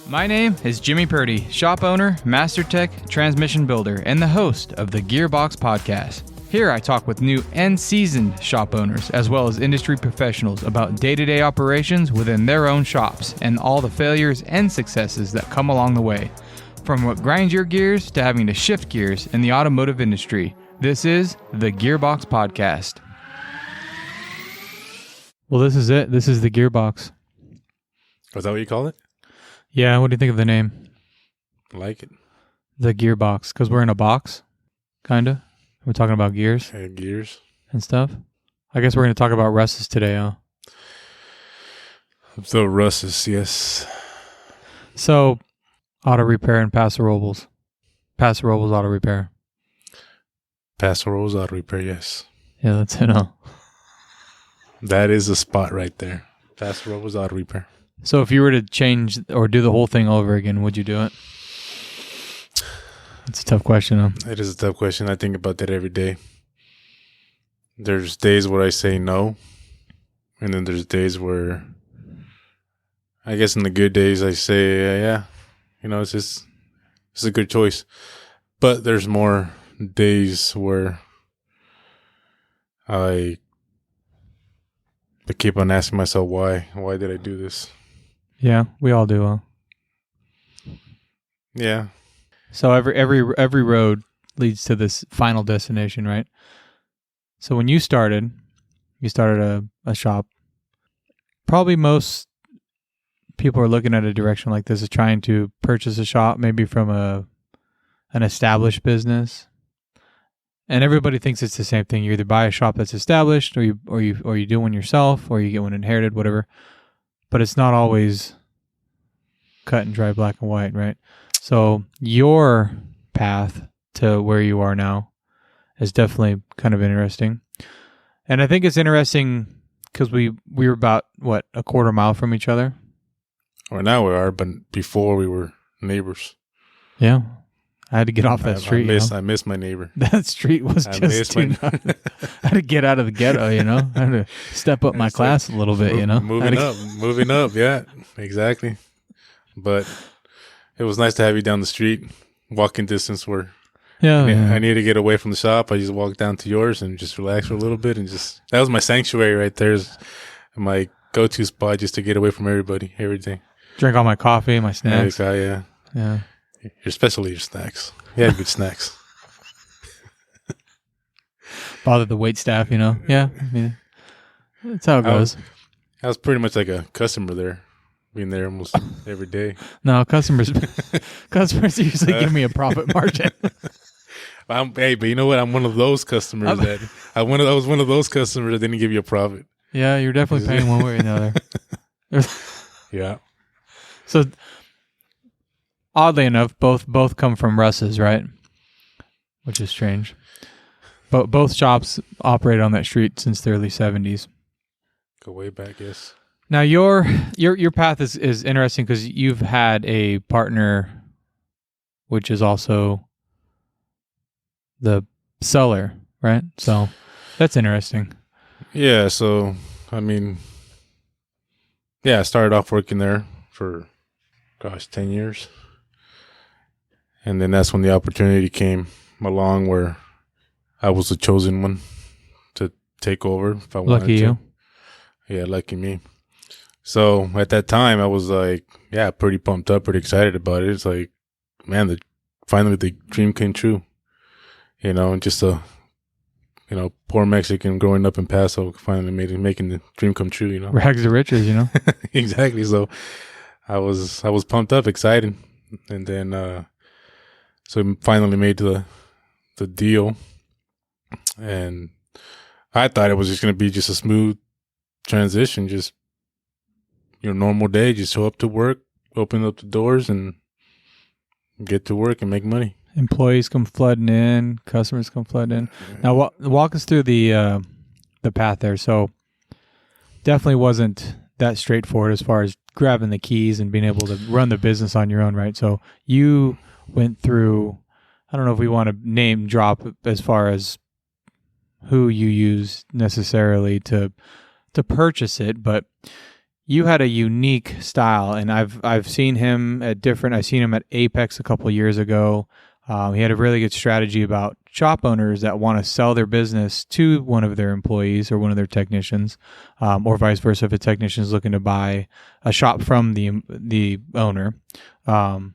My name is Jimmy Purdyt, shop owner, master tech, transmission builder, and the host of the Gearbox Podcast. Here I talk with new and seasoned shop owners, as well as industry professionals about day-to-day operations within their own shops and all the failures and successes that come along the way. From what grinds your gears to having to shift gears in the automotive industry, this is the Gearbox Podcast. Well, this is it. This is the Gearbox. Was that what you call it? Yeah, what do you think of the name? I like it. The Gearbox, because we're in a box, kind of. We're talking about gears. Gears. And stuff. I guess we're going to talk about Russes today, huh? So Russes, yes. So, auto repair in Paso Robles. Paso Robles auto repair. Paso Robles auto repair, yes. Yeah, that's it, huh? That is the spot right there. Paso Robles auto repair. So if you were to change or do the whole thing over again, would you do it? It's a tough question, huh? It is a tough question. I think about that every day. There's days where I say no. And then there's days where, I guess in the good days, I say, yeah, it's a good choice. But there's more days where I keep on asking myself, why? Why did I do this? Yeah, we all do, huh? Yeah. So every road leads to this final destination, right? So when you started a shop. Probably most people are looking at a direction like this as trying to purchase a shop, maybe from an established business. And everybody thinks it's the same thing. You either buy a shop that's established, or you do one yourself, or you get one inherited, whatever. But it's not always cut and dry, black and white, right? So your path to where you are now is definitely kind of interesting. And I think it's interesting because we were about, a quarter mile from each other? Well, now we are, but before we were neighbors. Yeah. I had to get off that street. I miss my neighbor. That street was just I had to get out of the ghetto, I had to step up my class a little bit, Moving up, yeah, exactly. But it was nice to have you down the street, walking distance where I need to get away from the shop. I just walked down to yours and just relax for a little bit, and that was my sanctuary right there. My go-to spot just to get away from everybody, every day. Drink all my coffee, my snacks. Yeah. Especially your snacks. You had good snacks. Bother the wait staff, Yeah, that's how it goes. I was pretty much like a customer there, being there almost every day. No, customers usually give me a profit margin. Hey, but you know what? I'm one of those customers I was one of those customers that didn't give you a profit. Yeah, you're definitely paying one way or another. Yeah. So, oddly enough, both come from Russ's, right? Which is strange. But both shops operated on that street since the early 70s. Go way back, yes. Now your path is interesting because you've had a partner, which is also the seller, right? So that's interesting. Yeah. So I started off working there for 10 years. And then that's when the opportunity came along where I was the chosen one to take over if I wanted to. Lucky you. Yeah, lucky me. So at that time, I was like, pretty pumped up, pretty excited about it. It's like, man, finally the dream came true. Just a, poor Mexican growing up in Paso finally making the dream come true, Rags to riches, Exactly. So I was pumped up, excited. And then, so we finally made the deal, and I thought it was just going to be just a smooth transition, just your normal day, just show up to work, open up the doors, and get to work and make money. Employees come flooding in, customers come flooding in. Now, walk us through the path there. So, definitely wasn't that straightforward as far as grabbing the keys and being able to run the business on your own, right? So, you went through I don't know if we want to name drop as far as who you use necessarily to purchase it, but you had a unique style, and I've seen him at different. I've seen him at Apex a couple of years ago. He had a really good strategy about shop owners that want to sell their business to one of their employees or one of their technicians, or vice versa if a technician is looking to buy a shop from the owner. Kind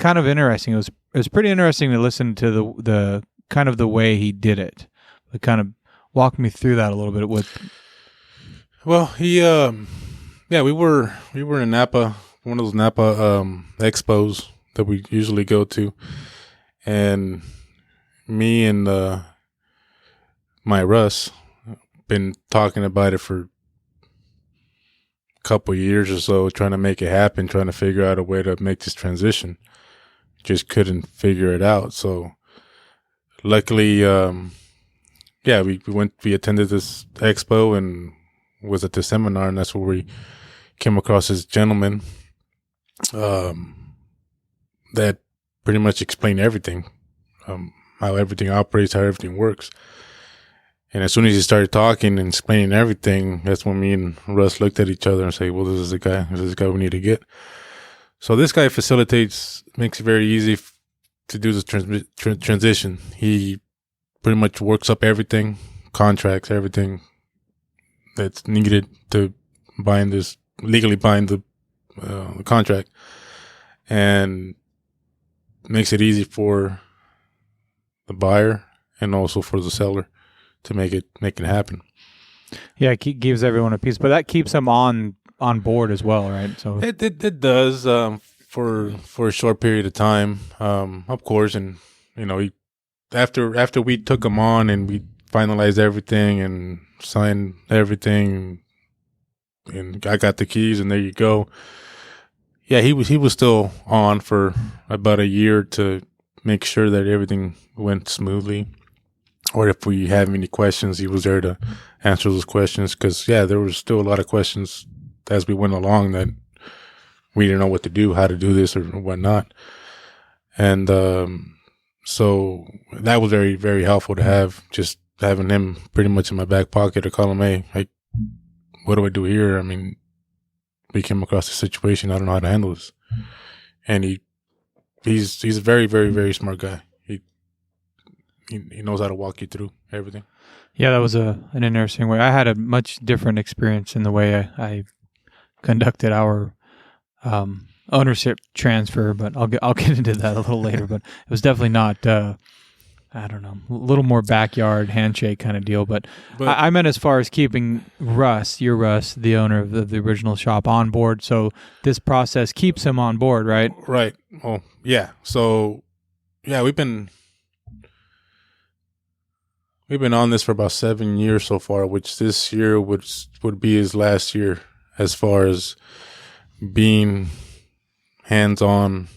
of interesting. It was pretty interesting to listen to the kind of the way he did it. It kind of walked me through that a little bit with. Well, he we were in Napa, one of those Napa expos that we usually go to, and me and my Russ been talking about it for a couple of years or so, trying to make it happen, trying to figure out a way to make this transition. Just couldn't figure it out. So luckily, we attended this expo and was at the seminar, and that's where we came across this gentleman that pretty much explained everything, how everything operates, how everything works. And as soon as he started talking and explaining everything, that's when me and Russ looked at each other and say, well, this is the guy we need to get. So this guy makes it very easy to do this transition. He pretty much works up everything, contracts, everything that's needed to legally bind the contract, and makes it easy for the buyer and also for the seller to make it happen. Yeah, it gives everyone a piece, but that keeps them on board as well, right? So it does for a short period of time, of course. And after we took him on and we finalized everything and signed everything, and I got the keys, and there you go. Yeah, he was still on for about a year to make sure that everything went smoothly. Or if we have any questions, he was there to answer those questions. Because, there was still a lot of questions as we went along that we didn't know what to do, how to do this or whatnot. And so that was very, very helpful to have, just having him pretty much in my back pocket to call him, hey, what do I do here? I mean, we came across a situation. I don't know how to handle this. And he's a very, very, very smart guy. He knows how to walk you through everything. Yeah, that was an interesting way. I had a much different experience in the way I conducted our ownership transfer, but I'll get into that a little later. But it was definitely not, I don't know, a little more backyard handshake kind of deal. But I meant as far as keeping Russ, the owner of the original shop, on board. So this process keeps him on board, right? Right. Oh, yeah. So, we've been on this for about 7 years so far, which this year would be his last year as far as being hands-on,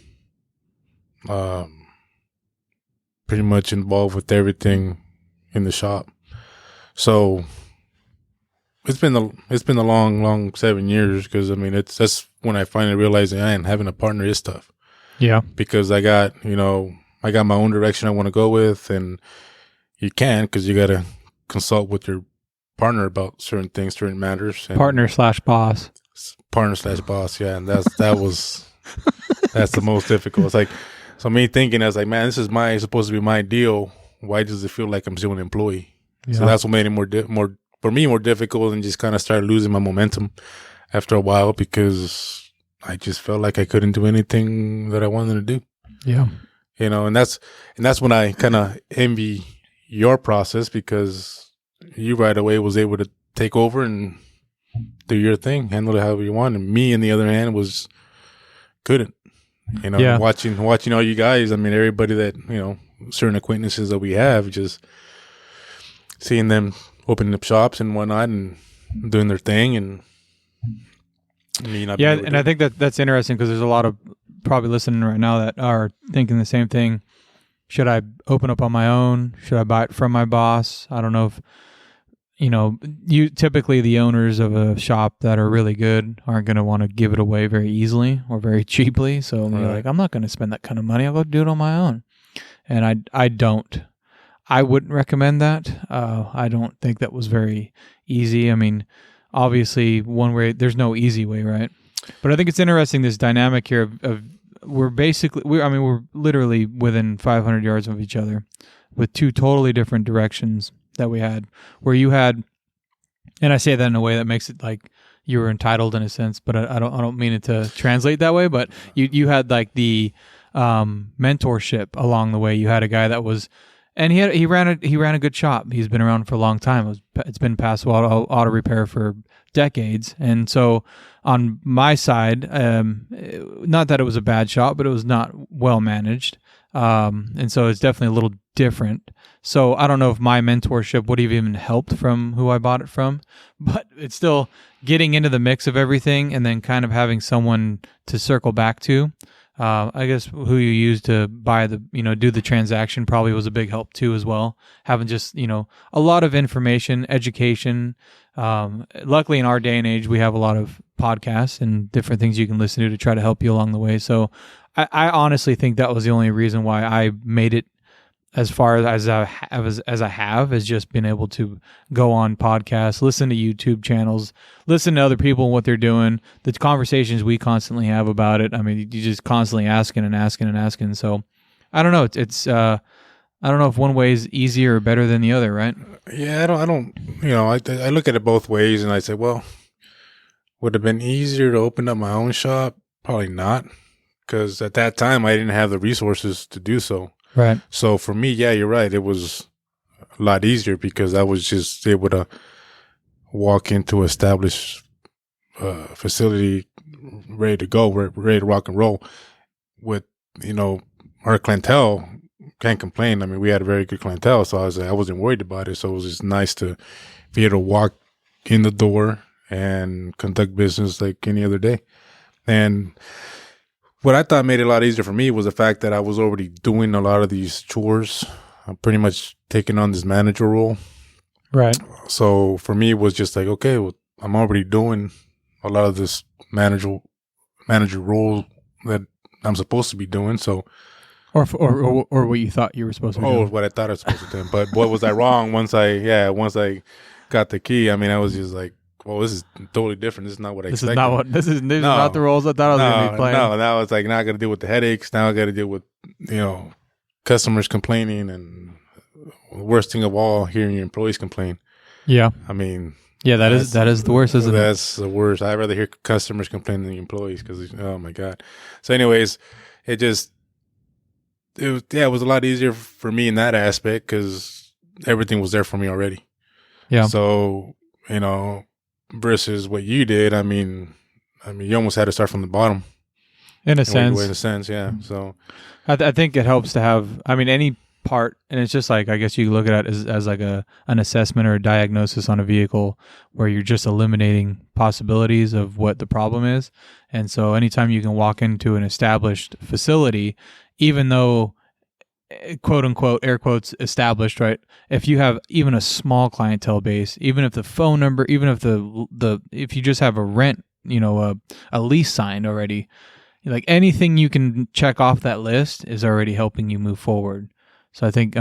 pretty much involved with everything in the shop. So it's been a long 7 years, because I mean that's when I finally realized that having a partner is tough. Yeah, because I got my own direction I want to go with, and you can, because you got to consult with your partner about certain things, certain matters. Partner/boss. Partner/boss, yeah, and that's the most difficult. It's like, so me thinking, I was like, man, this is supposed to be my deal. Why does it feel like I'm still an employee? Yeah. So that's what made it more difficult, and just kind of started losing my momentum after a while, because I just felt like I couldn't do anything that I wanted to do. Yeah, and that's when I kind of envy your process, because you right away was able to take over and do your thing, handle it however you want. And me, on the other hand, couldn't. Watching all you guys. I mean, everybody that certain acquaintances that we have, just seeing them opening up shops and whatnot and doing their thing, and me not. Yeah, and I think that's interesting, because there's a lot of probably listening right now that are thinking the same thing. Should I open up on my own? Should I buy it from my boss? I don't know if, you typically, the owners of a shop that are really good aren't going to want to give it away very easily or very cheaply. So you're like, I'm not going to spend that kind of money. I'll go do it on my own. and I wouldn't recommend that. I don't think that was very easy. I mean, obviously, one way, there's no easy way, right? But I think it's interesting, this dynamic here of we're literally within 500 yards of each other with two totally different directions that we had, where you had, and I say that in a way that makes it like you were entitled in a sense, but I don't mean it to translate that way, but you had like the mentorship along the way. You had a guy that was, and he ran a good shop. He's been around for a long time. It's been Paso auto repair for decades, and so on my side, not that it was a bad shop, but it was not well managed, and so it's definitely a little different. So I don't know if my mentorship would have even helped from who I bought it from, but it's still getting into the mix of everything, and then kind of having someone to circle back to. I guess who you use to buy do the transaction probably was a big help too as well. Having just, a lot of information, education. Luckily in our day and age, we have a lot of podcasts and different things you can listen to try to help you along the way. So I honestly think that was the only reason why I made it as far as I have, is just been able to go on podcasts, listen to YouTube channels, listen to other people and what they're doing, the conversations we constantly have about it. I mean, you just constantly asking and asking and asking. So I don't know. It's I don't know if one way is easier or better than the other, right? Yeah, I don't. I look at it both ways, and I say, well, would it have been easier to open up my own shop? Probably not, because at that time I didn't have the resources to do so. Right. So for me, yeah, you're right. It was a lot easier because I was just able to walk into established facility ready to go, ready to rock and roll with, our clientele. Can't complain. I mean, we had a very good clientele, so I wasn't worried about it. So it was just nice to be able to walk in the door and conduct business like any other day. And what I thought made it a lot easier for me was the fact that I was already doing a lot of these chores. I'm pretty much taking on this manager role. Right. So for me, it was just like, okay, well, I'm already doing a lot of this manager role that I'm supposed to be doing. So, or what you thought you were supposed to be doing. What I thought I was supposed to do. But what was I wrong once I got the key? I mean, I was just like, well, this is totally different. This is not what I expected. This is not the roles I thought I was going to be playing. No, now it's like, now I got to deal with the headaches. Now I got to deal with, customers complaining, and the worst thing of all, hearing your employees complain. Yeah. I mean, yeah, that is the worst, isn't it? That's the worst. I'd rather hear customers complain than the employees, because, oh my God. So anyways, it was a lot easier for me in that aspect because everything was there for me already. Yeah. So, versus what you did, I mean, you almost had to start from the bottom. In a sense. In a sense, yeah. So I think it helps to have, any part, and it's just like, I guess you look at it as like an assessment or a diagnosis on a vehicle where you're just eliminating possibilities of what the problem is. And so anytime you can walk into an established facility, even though, quote unquote, air quotes, established, right? If you have even a small clientele base, even if the phone number, even if if you just have a rent, a lease signed already, like anything you can check off that list is already helping you move forward. So I think,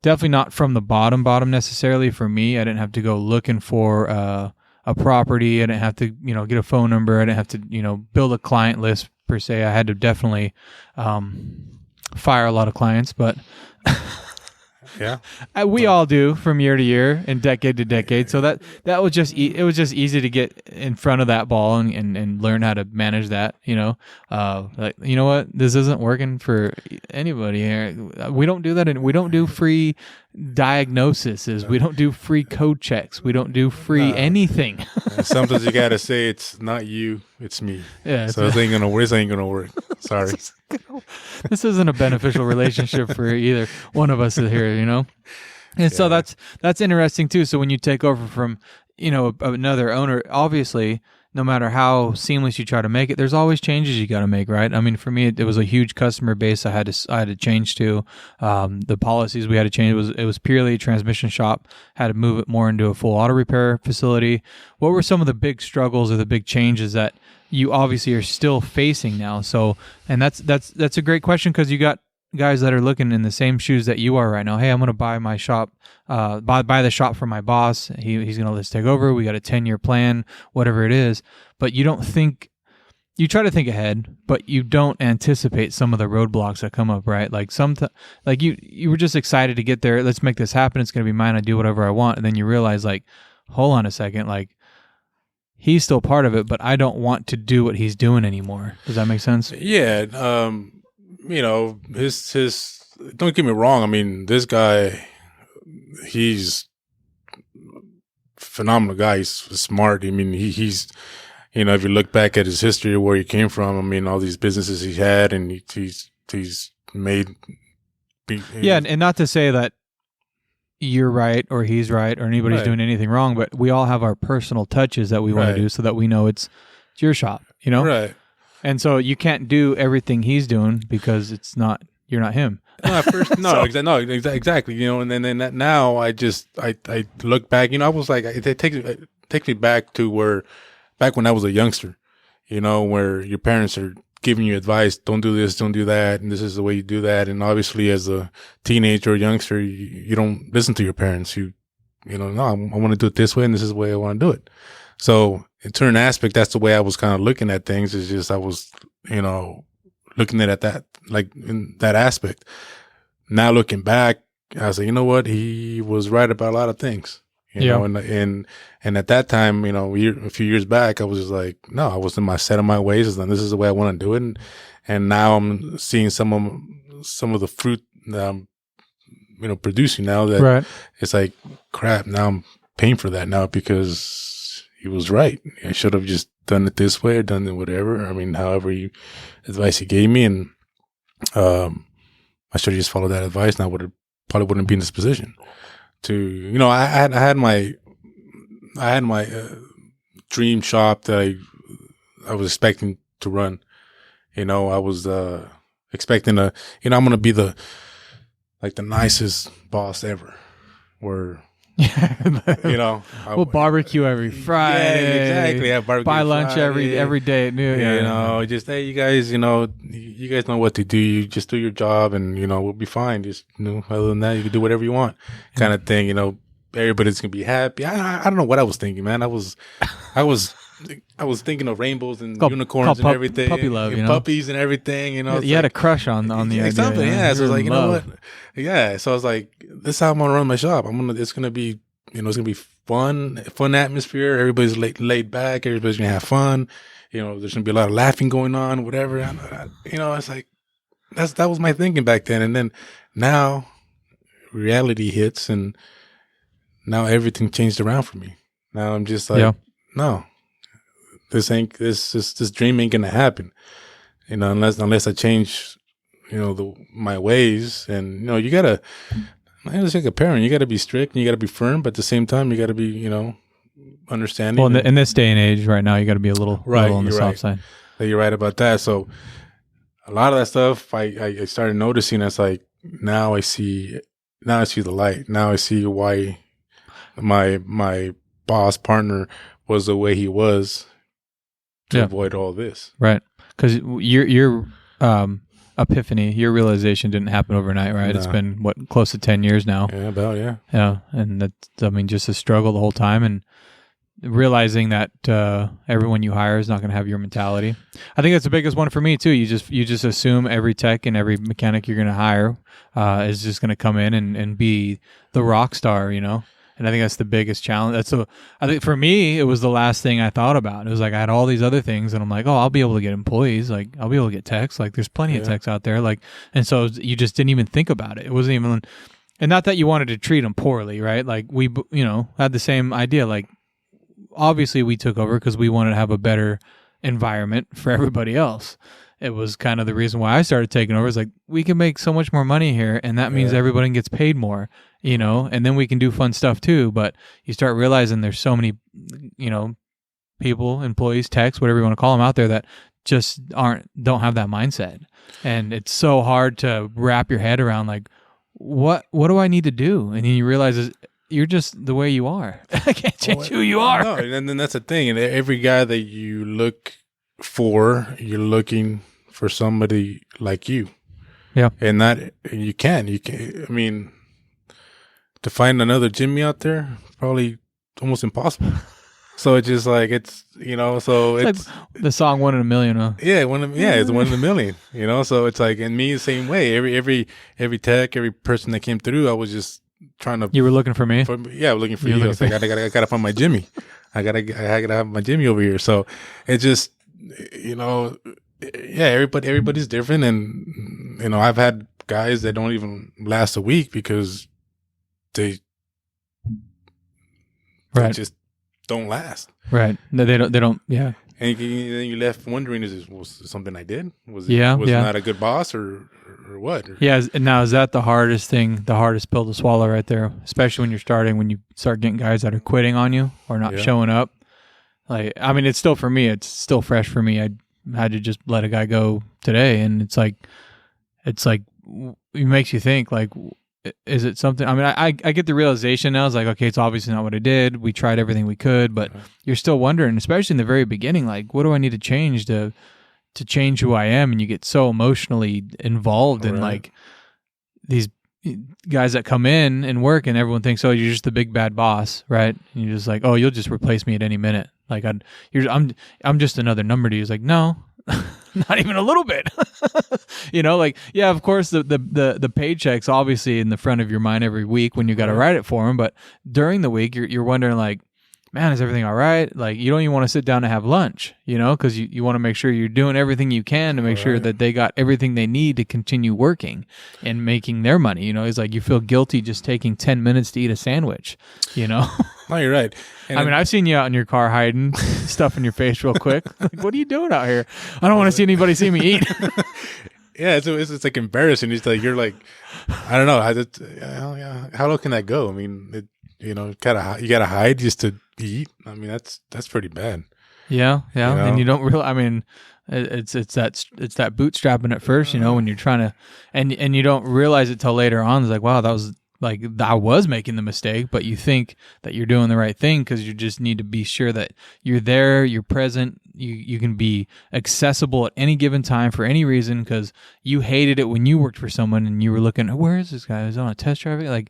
definitely not from the bottom necessarily for me. I didn't have to go looking for a property. I didn't have to, get a phone number. I didn't have to, build a client list per se. I had to definitely fire a lot of clients, but yeah, we all do from year to year and decade to decade. So that was just it was just easy to get in front of that ball and learn how to manage that. Like, you know what, this isn't working for anybody here. We don't do that, and we don't do free diagnoses. We don't do free code checks. We don't do free anything. Sometimes you gotta say it's not you, it's me. Yeah. So this ain't gonna work. Sorry. This isn't a beneficial relationship for either one of us here, And so that's interesting too. So when you take over from, another owner, obviously, no matter how seamless you try to make it, there's always changes you got to make, right? I mean, for me, it was a huge customer base I had to change to. The policies we had to change. It was purely a transmission shop. Had to move it more into a full auto repair facility. What were some of the big struggles or the big changes that you obviously are still facing now? So, and that's a great question, because you got guys that are looking in the same shoes that you are right now. Hey, I'm going to buy my shop, buy the shop from my boss. He's going to let's take over. We got a 10-year plan, whatever it is. But you don't think, you try to think ahead, but you don't anticipate some of the roadblocks that come up, right? Like like you were just excited to get there. Let's make this happen. It's going to be mine. I do whatever I want. And then you realize, like, hold on a second, like, he's still part of it, but I don't want to do what he's doing anymore. Does that make sense? Yeah. His don't get me wrong. I mean, this guy, he's phenomenal guy. He's smart. I mean, he's, if you look back at his history, where he came from, I mean, all these businesses he had, and he's made. Yeah. And not to say that you're right or he's right or anybody's doing anything wrong, but we all have our personal touches that we want to do so that we know it's your shop, Right. And so you can't do everything he's doing because you're not him. No, at first, exactly. And then now I look back, I was like, it takes me back to back when I was a youngster, where your parents are giving you advice, don't do this, don't do that, and this is the way you do that. And obviously, as a teenager or youngster, you don't listen to your parents. No, I want to do it this way, and this is the way I want to do it. So, in certain aspect, that's the way I was kind of looking at things. Is just I was, looking at that, like in that aspect. Now looking back, I was like, you know what, he was right about a lot of things. And at that time, a few years back, I was just like, no, I was in my set of my ways, and this is the way I want to do it. And now I'm seeing some of the fruit that I'm, producing now. That it's like, crap. Now I'm paying for that now because he was right. I should have just done it this way or done it whatever. I mean, however advice he gave me, and I should have just followed that advice. Now probably wouldn't be in this position. I had my dream shop that I was expecting to run. I was expecting I'm going to be the nicest boss ever. Where we'll barbecue every Friday. Yeah, exactly. Have barbecue. Buy lunch every day at noon. Just hey, you guys, you guys know what to do. You just do your job, and we'll be fine. Just other than that, you can do whatever you want, kind of thing. Everybody's gonna be happy. I don't know what I was thinking, man. I was thinking of rainbows and unicorns and everything, puppy love, and puppies and everything. You had a crush on the idea. Something, yeah. So I was like, you know what? Yeah. So I was like, this is how I'm gonna run my shop. It's gonna be, it's gonna be fun atmosphere. Everybody's laid back. Everybody's gonna have fun. There's gonna be a lot of laughing going on, whatever. It's like that was my thinking back then. And then now reality hits, and now everything changed around for me. Now I'm just like, no, this dream ain't gonna happen. Unless I change, my ways. And you gotta, it's like a parent. You gotta be strict and you gotta be firm, but at the same time, you gotta be, understanding. Well, in this day and age, right now, you got to be a little on the soft side. You're right about that. So a lot of that stuff, I started noticing. It's like now I see the light. Now I see why my boss partner was the way he was to avoid all this. Right. Because your epiphany, your realization didn't happen overnight, right? No. It's been, close to 10 years now. Yeah. Yeah. And that's, just a struggle the whole time. And realizing that everyone you hire is not going to have your mentality. I think that's the biggest one for me too. You just assume every tech and every mechanic you're going to hire is just going to come in and be the rock star, And I think that's the biggest challenge. I think for me, it was the last thing I thought about. It was like I had all these other things, and I'm like, oh, I'll be able to get employees. Like I'll be able to get techs. Like there's plenty of techs out there. Like, and so you just didn't even think about it. It wasn't even, and not that you wanted to treat them poorly, right? Like we, had the same idea. Like obviously we took over because we wanted to have a better environment for everybody else. It was kind of the reason why I started taking over. Is like we can make so much more money here, and that means everybody gets paid more. And then we can do fun stuff too. But you start realizing there's so many, people, employees, techs, whatever you want to call them out there that just don't have that mindset. And it's so hard to wrap your head around like, what do I need to do? And then you realize you're just the way you are. I can't change who you are. No, and then that's the thing. And every guy that you look for, you're looking for somebody like you. Yeah. And you can. I mean, to find another Jimmy out there, probably almost impossible. So it's just like, so it's like the song "One in a Million," huh? Yeah, it's 1 in a million. So it's like, and me the same way. Every tech, every person that came through, I was just trying to. You were looking for me. Looking for you. I was like, I gotta find my Jimmy. I gotta have my Jimmy over here. So it's just, everybody's different, and I've had guys that don't even last a week because they just don't last. Right. No, they don't. Yeah. And then you left wondering, was it something I did? Was it not a good boss or what? Yeah. And now, is that the hardest pill to swallow right there? Especially when you're starting, when you start getting guys that are quitting on you or not showing up. Like, I mean, it's still, for me, it's still fresh for me. I had to just let a guy go today. And it's like, it makes you think, like, is it something? I mean, I get the realization now. It's like, okay, it's obviously not what I did. We tried everything we could, but you're still wondering, especially in the very beginning, like, what do I need to change to change who I am? And you get so emotionally involved in like these guys that come in and work, and everyone thinks, oh, you're just the big bad boss, right? And you're just like, oh, you'll just replace me at any minute. Like I'm just another number to you. It's like, no. Not even a little bit. Like, yeah, of course the paycheck's obviously in the front of your mind every week when you got to write it for them, but during the week you're wondering, like, man, is everything all right? Like, you don't even want to sit down and have lunch, because you want to make sure you're doing everything you can to make sure that they got everything they need to continue working and making their money. It's like you feel guilty just taking 10 minutes to eat a sandwich, No, you're right. And I mean, I've seen you out in your car hiding stuff in your face real quick. Like, what are you doing out here? I don't want to see anybody see me eat. Yeah, it's like embarrassing. It's like, you're like, I don't know. How low can that go? I mean, you gotta hide just to eat. I mean, that's pretty bad. Yeah. And you don't really. I mean, it's that bootstrapping at first. When you're trying to, and you don't realize it till later on. It's like, wow, that was. Like, I was making the mistake, but you think that you're doing the right thing because you just need to be sure that you're there, you're present, you can be accessible at any given time for any reason, because you hated it when you worked for someone and you were looking, where is this guy? Is he on a test drive? Like,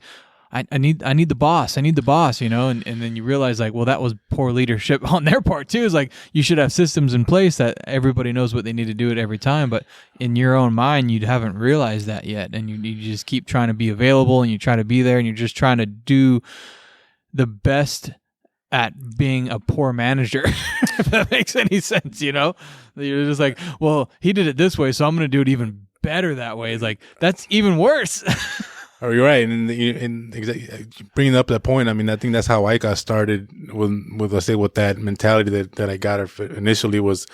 I need the boss. And then you realize, like, well, that was poor leadership on their part too. It's like, you should have systems in place that everybody knows what they need to do at every time. But in your own mind, you haven't realized that yet. And you just keep trying to be available, and you try to be there, and you're just trying to do the best at being a poor manager, if that makes any sense, You're just like, well, he did it this way, so I'm going to do it even better that way. It's like, that's even worse. Oh, you're right, and bringing up that point. I mean, I think that's how I got started with that mentality that I got initially. Was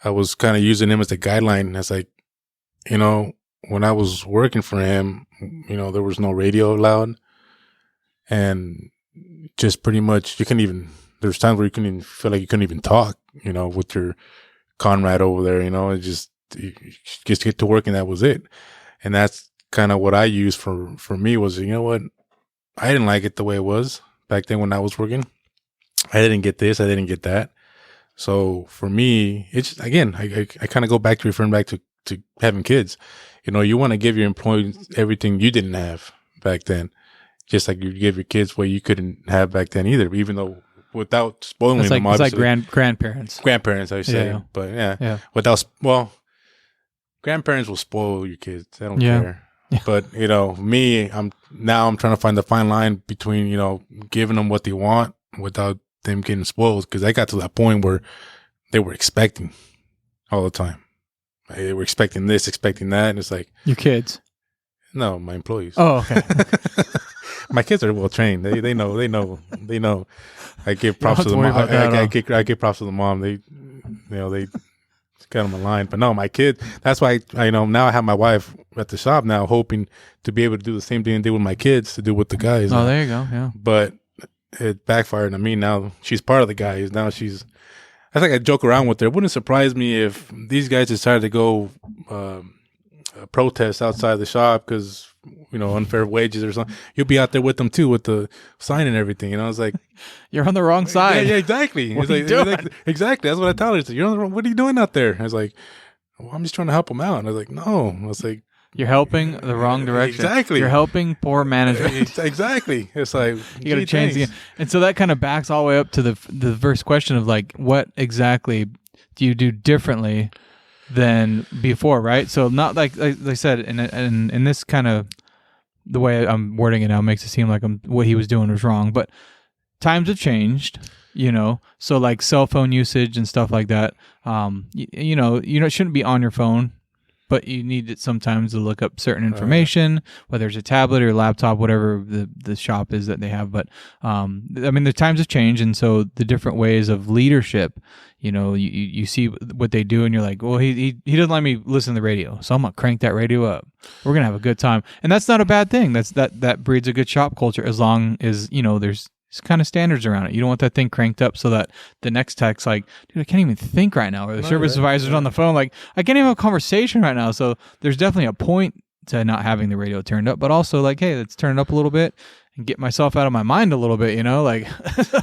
I was kind of using him as the guideline. It's like, when I was working for him, there was no radio allowed, and just pretty much you couldn't even. There's times where you couldn't even feel like you couldn't even talk, with your comrade over there. It just get to work, and that was it, and that's kind of what I used for me was, what, I didn't like it the way it was back then when I was working. I didn't get this, I didn't get that. So for me, it's, again, I kind of go back to referring back to having kids. You want to give your employees everything you didn't have back then, just like you give your kids what you couldn't have back then either, even though without spoiling them. It's like grandparents. Grandparents, I would say. Yeah. But yeah. Grandparents will spoil your kids. They don't care. Yeah. But, me, I'm trying to find the fine line between, giving them what they want without them getting spoiled. Because I got to that point where they were expecting all the time. They were expecting this, expecting that. And it's like, your kids? No, my employees. Oh, okay. My kids are well trained. They know. I give props to the mom. I give props to the mom. They got them aligned. But no, my kid, that's why now I have my wife at the shop now, hoping to be able to do the same thing I did with my kids to do with the guys. Oh, there you go. Yeah. But it backfired on me. Now she's part of the guys. Now she's, I think I joke around with her. It wouldn't surprise me if these guys decided to go protest outside the shop because, unfair wages or something. You'll be out there with them too, with the sign and everything. I was like, you're on the wrong side. Yeah, exactly. What are you doing? Exactly. That's what I told her. You're on the wrong. What are you doing out there? I was like, well, I'm just trying to help them out. And I was like, no. I was like, You're helping the wrong direction. Exactly. You're helping poor management. Exactly. It's like you got to change the. And so that kind of backs all the way up to the first question of like, what exactly do you do differently than before, right? So not like I said, in this kind of the way I'm wording it now makes it seem like what he was doing was wrong, but times have changed. So like cell phone usage and stuff like that. It shouldn't be on your phone, but you need it sometimes to look up certain information, whether it's a tablet or a laptop, whatever the shop is that they have. But the times have changed, and so the different ways of leadership. You see what they do, and you're like, well, he doesn't let me listen to the radio, so I'm gonna crank that radio up. We're gonna have a good time, and that's not a bad thing. That breeds a good shop culture as long as there's kind of standards around it. You don't want that thing cranked up so that the next tech's like, dude, I can't even think right now. Or the service advisor's on the phone, like, I can't even have a conversation right now. So there's definitely a point to not having the radio turned up, but also like, hey, let's turn it up a little bit and get myself out of my mind a little bit, like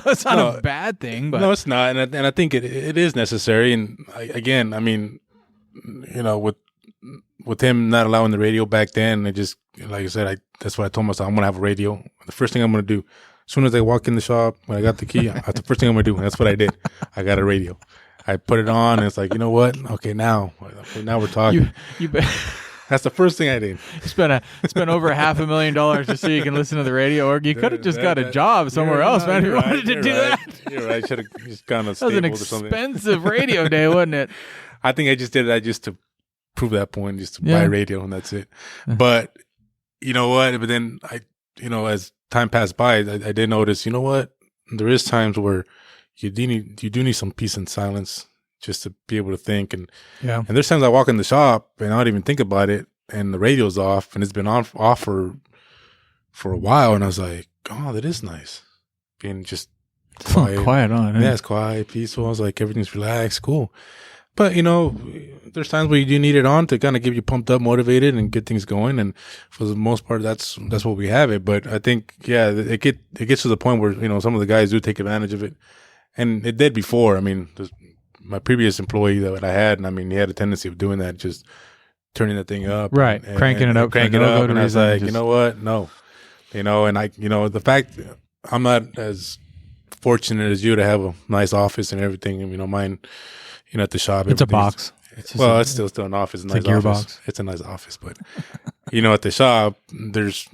it's not a bad thing. But no, it's not. And I think it is necessary. And with him not allowing the radio back then, it just, like I said, that's what I told myself. I'm going to have a radio. The first thing I'm going to do, as soon as I walk in the shop, when I got the key, that's the first thing I'm going to do. And that's what I did. I got a radio. I put it on, and it's like, you know what? Okay, now we're talking. That's the first thing I did. You spent over $500,000 just so you can listen to the radio, or you could have just got a job somewhere else, man. If you wanted to do that. You're right. Should have just gone to Staples or something. That was an expensive radio day, wasn't it? I think I just did that just to prove that point, just to buy radio, and that's it. But you know what? But then as time passed by, I did notice, you know what? There is times where you do need some peace and silence just to be able to think. And there's times I walk in the shop and I don't even think about it, and the radio's off, and it's been off for a while, and I was like, oh, that is nice. Being just quiet on. Yeah, it's quiet, peaceful. I was like, everything's relaxed, cool. But, there's times where you do need it on to kind of give you pumped up, motivated, and get things going. And for the most part, that's what we have it. But I think, it gets to the point where, some of the guys do take advantage of it. And it did before. My previous employee that I had, and he had a tendency of doing that, just turning that thing up. Right. Cranking it up. And I was like, you know what? No. And the fact I'm not as fortunate as you to have a nice office and everything. Mine, at the shop. It's a box. It's still an office. It's a nice office. It's a nice office. But, at the shop, there's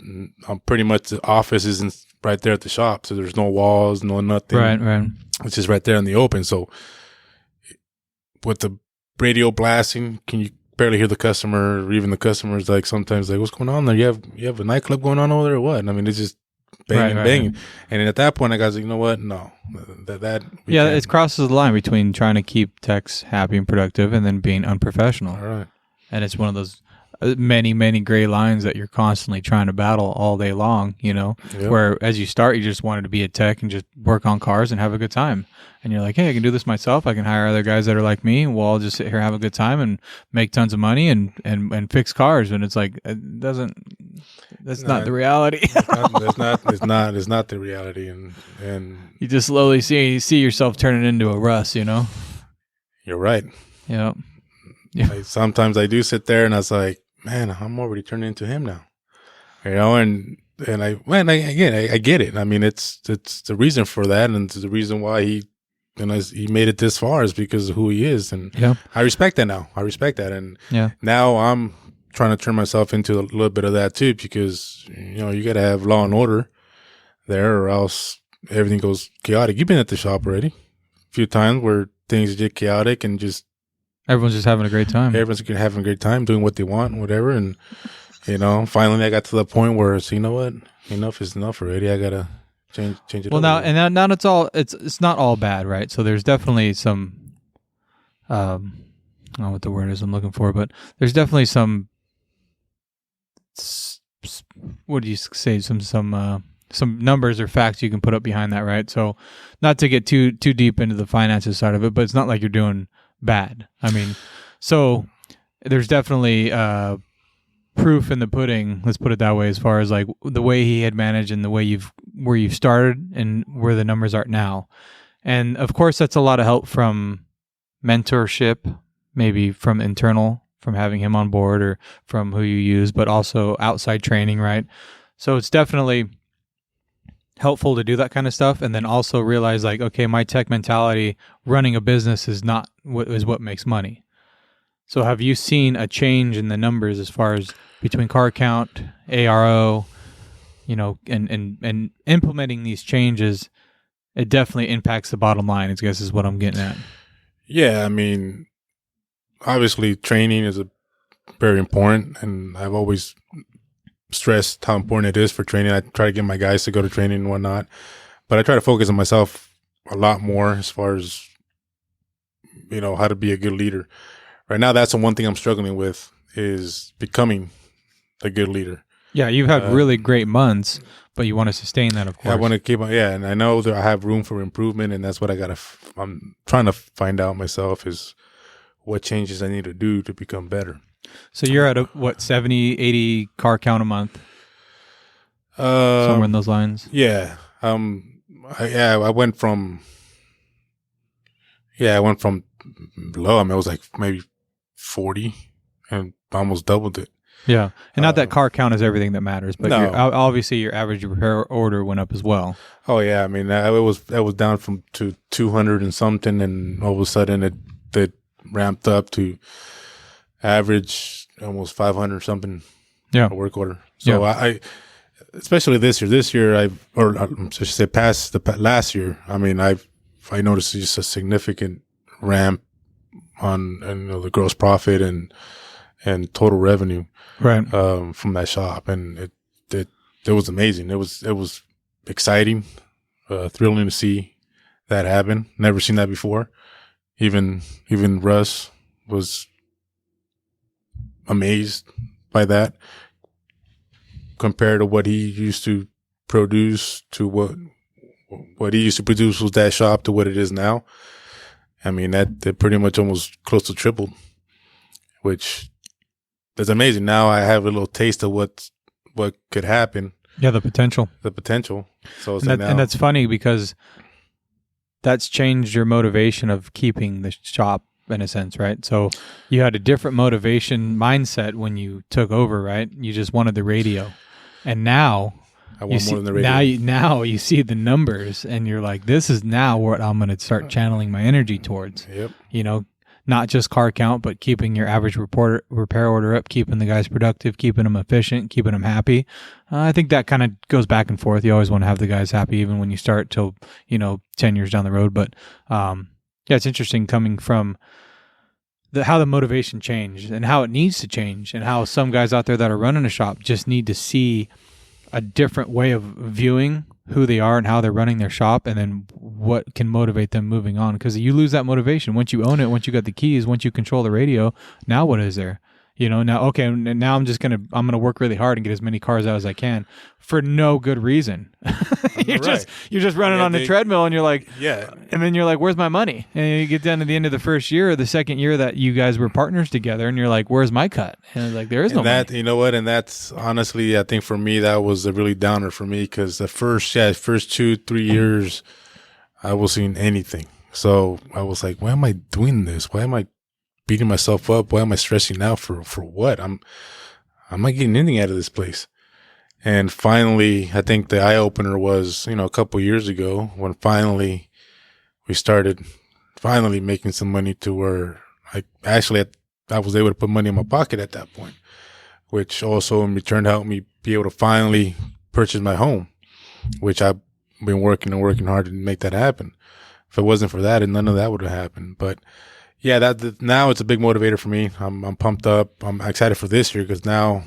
pretty much the office isn't right there at the shop. So there's no walls, no nothing. Right. It's just right there in the open. So with the radio blasting, can you barely hear the customer, or even the customer's like sometimes like, what's going on there? You have a nightclub going on over there or what? It's just banging. And at that point, I was like, you know what? No. It crosses the line between trying to keep techs happy and productive and then being unprofessional. All right. And it's one of those many, many gray lines that you're constantly trying to battle all day long, where as you start, you just wanted to be a tech and just work on cars and have a good time. And you're like, hey, I can do this myself. I can hire other guys that are like me. We'll all just sit here, have a good time, and make tons of money and fix cars. And it's like, that's not the reality. It's not the reality. And you just slowly see yourself turning into a Russ, You're right. Yeah. Sometimes I do sit there and I was like, man, I'm already turning into him now. And I get it. It's the reason for that, and it's the reason why he made it this far is because of who he is. And I respect that now. And now I'm trying to turn myself into a little bit of that too, because, you got to have law and order there, or else everything goes chaotic. You've been at the shop already a few times where things get chaotic and just everyone's just having a great time. Everyone's having a great time doing what they want, whatever. And, finally I got to the point where it's, you know what? Enough is enough already. I got to change it. Well, now it's not all bad, right? So there's definitely some, I don't know what the word is I'm looking for, but there's definitely some, what do you say? Some numbers or facts you can put up behind that, right? So not to get too deep into the finances side of it, but it's not like you're doing bad. So there's definitely proof in the pudding, let's put it that way, as far as like the way he had managed and the way where you've started and where the numbers are now. And of course, that's a lot of help from mentorship, maybe from internal from having him on board or from who you use, but also outside training, right? So it's definitely helpful to do that kind of stuff, and then also realize like, okay, my tech mentality running a business is not what makes money. So have you seen a change in the numbers as far as between car count, ARO, and implementing these changes? It definitely impacts the bottom line, I guess is what I'm getting at. Yeah, I mean, obviously training is very important, and I've always stressed how important it is for training. I try to get my guys to go to training and whatnot, but I try to focus on myself a lot more as far as, how to be a good leader. Right now, that's the one thing I'm struggling with is becoming a good leader. Yeah, you've had really great months, but you want to sustain that, of course. I want to keep on, and I know that I have room for improvement, and that's what I'm trying to find out myself is what changes I need to do to become better. So you're at 70, 80 car count a month? Somewhere in those lines? Yeah. I went from low. I mean, it was like maybe 40 and almost doubled it. Yeah. And not that car count is everything that matters, but no. Obviously your average repair order went up as well. Oh, yeah. I mean, that was down to 200 and something, and all of a sudden it ramped up to average almost 500 something. Yeah. A work order. So I especially this year, I should say past the last year, I mean, I noticed just a significant ramp on the gross profit and total revenue, right, from that shop, and it was amazing. It was exciting, thrilling to see that happen. Never seen that before. Even Russ was amazed by that compared to what he used to produce to what he used to produce was that shop to what it is now. I mean, that pretty much almost close to tripled, which is amazing. Now I have a little taste of what could happen. Yeah, the potential. So it's and that's funny because that's changed your motivation of keeping the shop in a sense, right? So you had a different motivation mindset when you took over, right? You just wanted the radio. And now I want more than the radio. Now you see the numbers and you're like, this is now what I'm going to start channeling my energy towards. Yep. Not just car count, but keeping your average repair order up, keeping the guys productive, keeping them efficient, keeping them happy. I think that kind of goes back and forth. You always want to have the guys happy even when you start till, 10 years down the road. But it's interesting coming from how the motivation changed and how it needs to change, and how some guys out there that are running a shop just need to see a different way of viewing who they are and how they're running their shop, and then what can motivate them moving on. Because you lose that motivation once you own it, once you got the keys, once you control the radio. Now what is there? Now I'm gonna work really hard and get as many cars out as I can for no good reason. you're just running on the treadmill, and you're like, and then you're like, where's my money? And you get down to the end of the first year or the second year that you guys were partners together, and you're like, where's my cut? And it's like, there is no money. You know what? And that's honestly, I think for me, that was a really downer for me, because the first 2-3 years, I wasn't seeing anything. So I was like, why am I doing this? Why am I beating myself up? Why am I stressing out for what? I'm not getting anything out of this place. And finally, I think the eye opener was, a couple of years ago when finally we started making some money to where I was able to put money in my pocket at that point, which also in return helped me be able to finally purchase my home, which I've been working hard to make that happen. If it wasn't for that, and none of that would have happened. But yeah, now it's a big motivator for me. I'm pumped up. I'm excited for this year because now,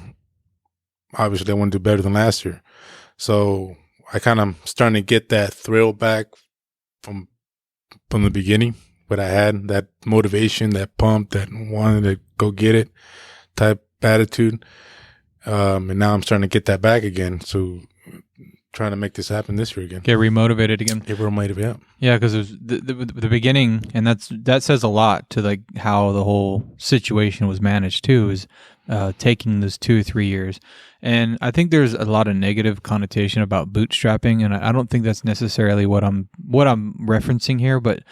obviously, I want to do better than last year. So I kind of starting to get that thrill back from the beginning. But I had that motivation, that pump, that wanted to go get it type attitude. And now I'm starting to get that back again. So trying to make this happen this year again. Get remotivated again. Get remotivated, yeah. Yeah, because the beginning, and that says a lot to like how the whole situation was managed too, is taking those 2 or 3 years. And I think there's a lot of negative connotation about bootstrapping, and I don't think that's necessarily what I'm referencing here, but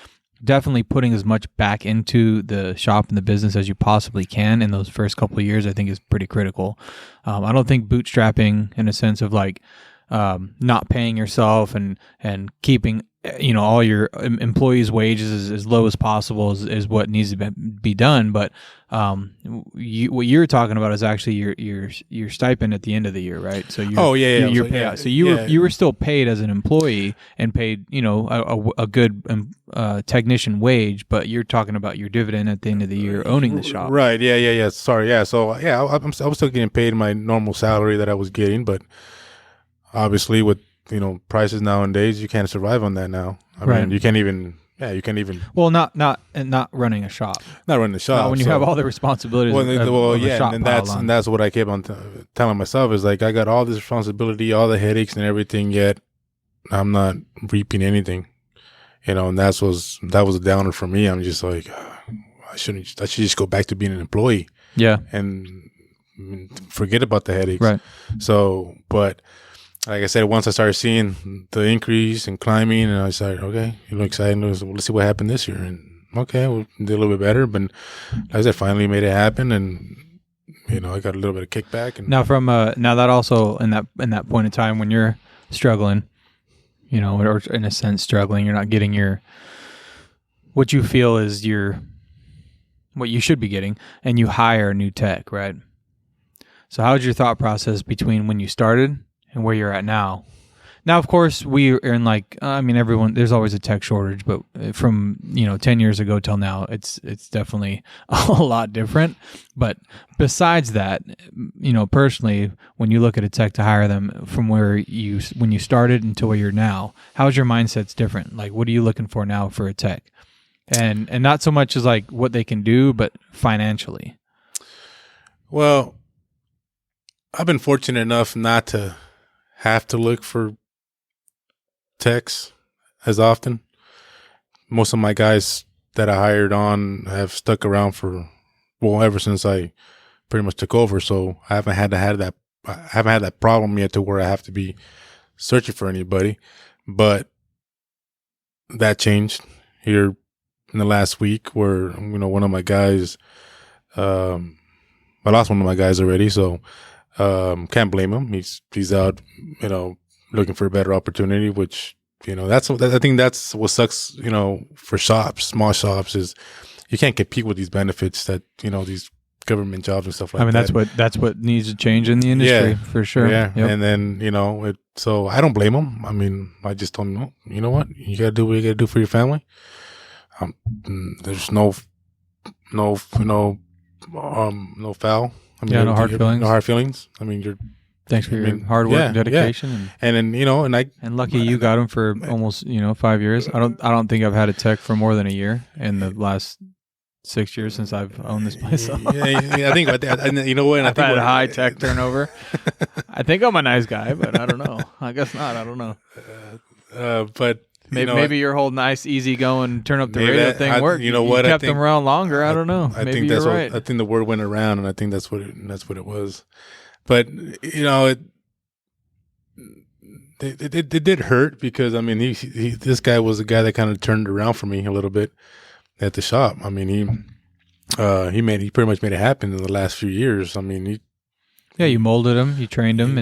definitely putting as much back into the shop and the business as you possibly can in those first couple of years, I think is pretty critical. I don't think bootstrapping in a sense of like not paying yourself and keeping all your employees' wages as low as possible is what needs to be done. But what you're talking about is actually your stipend at the end of the year, right? So your payout. So you were still paid as an employee and paid a good technician wage, but you're talking about your dividend at the end of the year owning the shop, right? Yeah. Sorry, yeah. So yeah, I was still getting paid my normal salary that I was getting, but obviously with prices nowadays, you can't survive on that now. I mean, you can't even. Well, not running a shop. Not running a shop. When you have all the responsibilities. And that's what I kept on telling myself is like I got all this responsibility, all the headaches and everything, yet I'm not reaping anything. And that was a downer for me. I'm just like, I should just go back to being an employee. Yeah. And forget about the headaches. Right. So, but. Like I said, once I started seeing the increase and climbing, and I started, okay, excited. Let's see what happened this year. And okay, we did a little bit better. But like I said, finally made it happen, and I got a little bit of kickback. And now now that also in that point in time when you're struggling, or in a sense struggling, you're not getting what you feel is what you should be getting, and you hire a new tech, right? So how was your thought process between when you started and where you're at now? Now, of course, we are in everyone, there's always a tech shortage, but from, 10 years ago till now, it's definitely a lot different. But besides that, personally, when you look at a tech to hire them from when you started until where you're now, how's your mindset's different? Like, what are you looking for now for a tech? And not so much as like what they can do, but financially. Well, I've been fortunate enough not to have to look for techs as often. Most of my guys that I hired on have stuck around ever since I pretty much took over. So I haven't had that problem yet to where I have to be searching for anybody. But that changed here in the last week where, one of my guys, I lost one of my guys already. So, can't blame him. He's out, looking for a better opportunity, which, I think that's what sucks, for shops, small shops, is you can't compete with these benefits that, these government jobs and stuff like that. That's what needs to change in the industry for sure. Yeah. Yep. And then, so I don't blame him. I mean, I just told him, no, you know what? You got to do what you got to do for your family. There's no foul. No hard feelings. No hard feelings. I mean, thanks for your hard work and dedication. Yeah. And then, and lucky you got him for almost 5 years. I don't think I've had a tech for more than a year in the last 6 years since I've owned this place. I think, you know what? I've had a high tech turnover. I think I'm a nice guy, but I don't know. I guess not. I don't know. But. Maybe your whole nice, easy going, turn up the radio thing worked. You kept them around longer. I don't know. I think that's right. I think the word went around, and I think that's what it was. But it did hurt because this guy was a guy that kind of turned around for me a little bit at the shop. I mean, he pretty much made it happen in the last few years. I mean, you molded him, you trained him,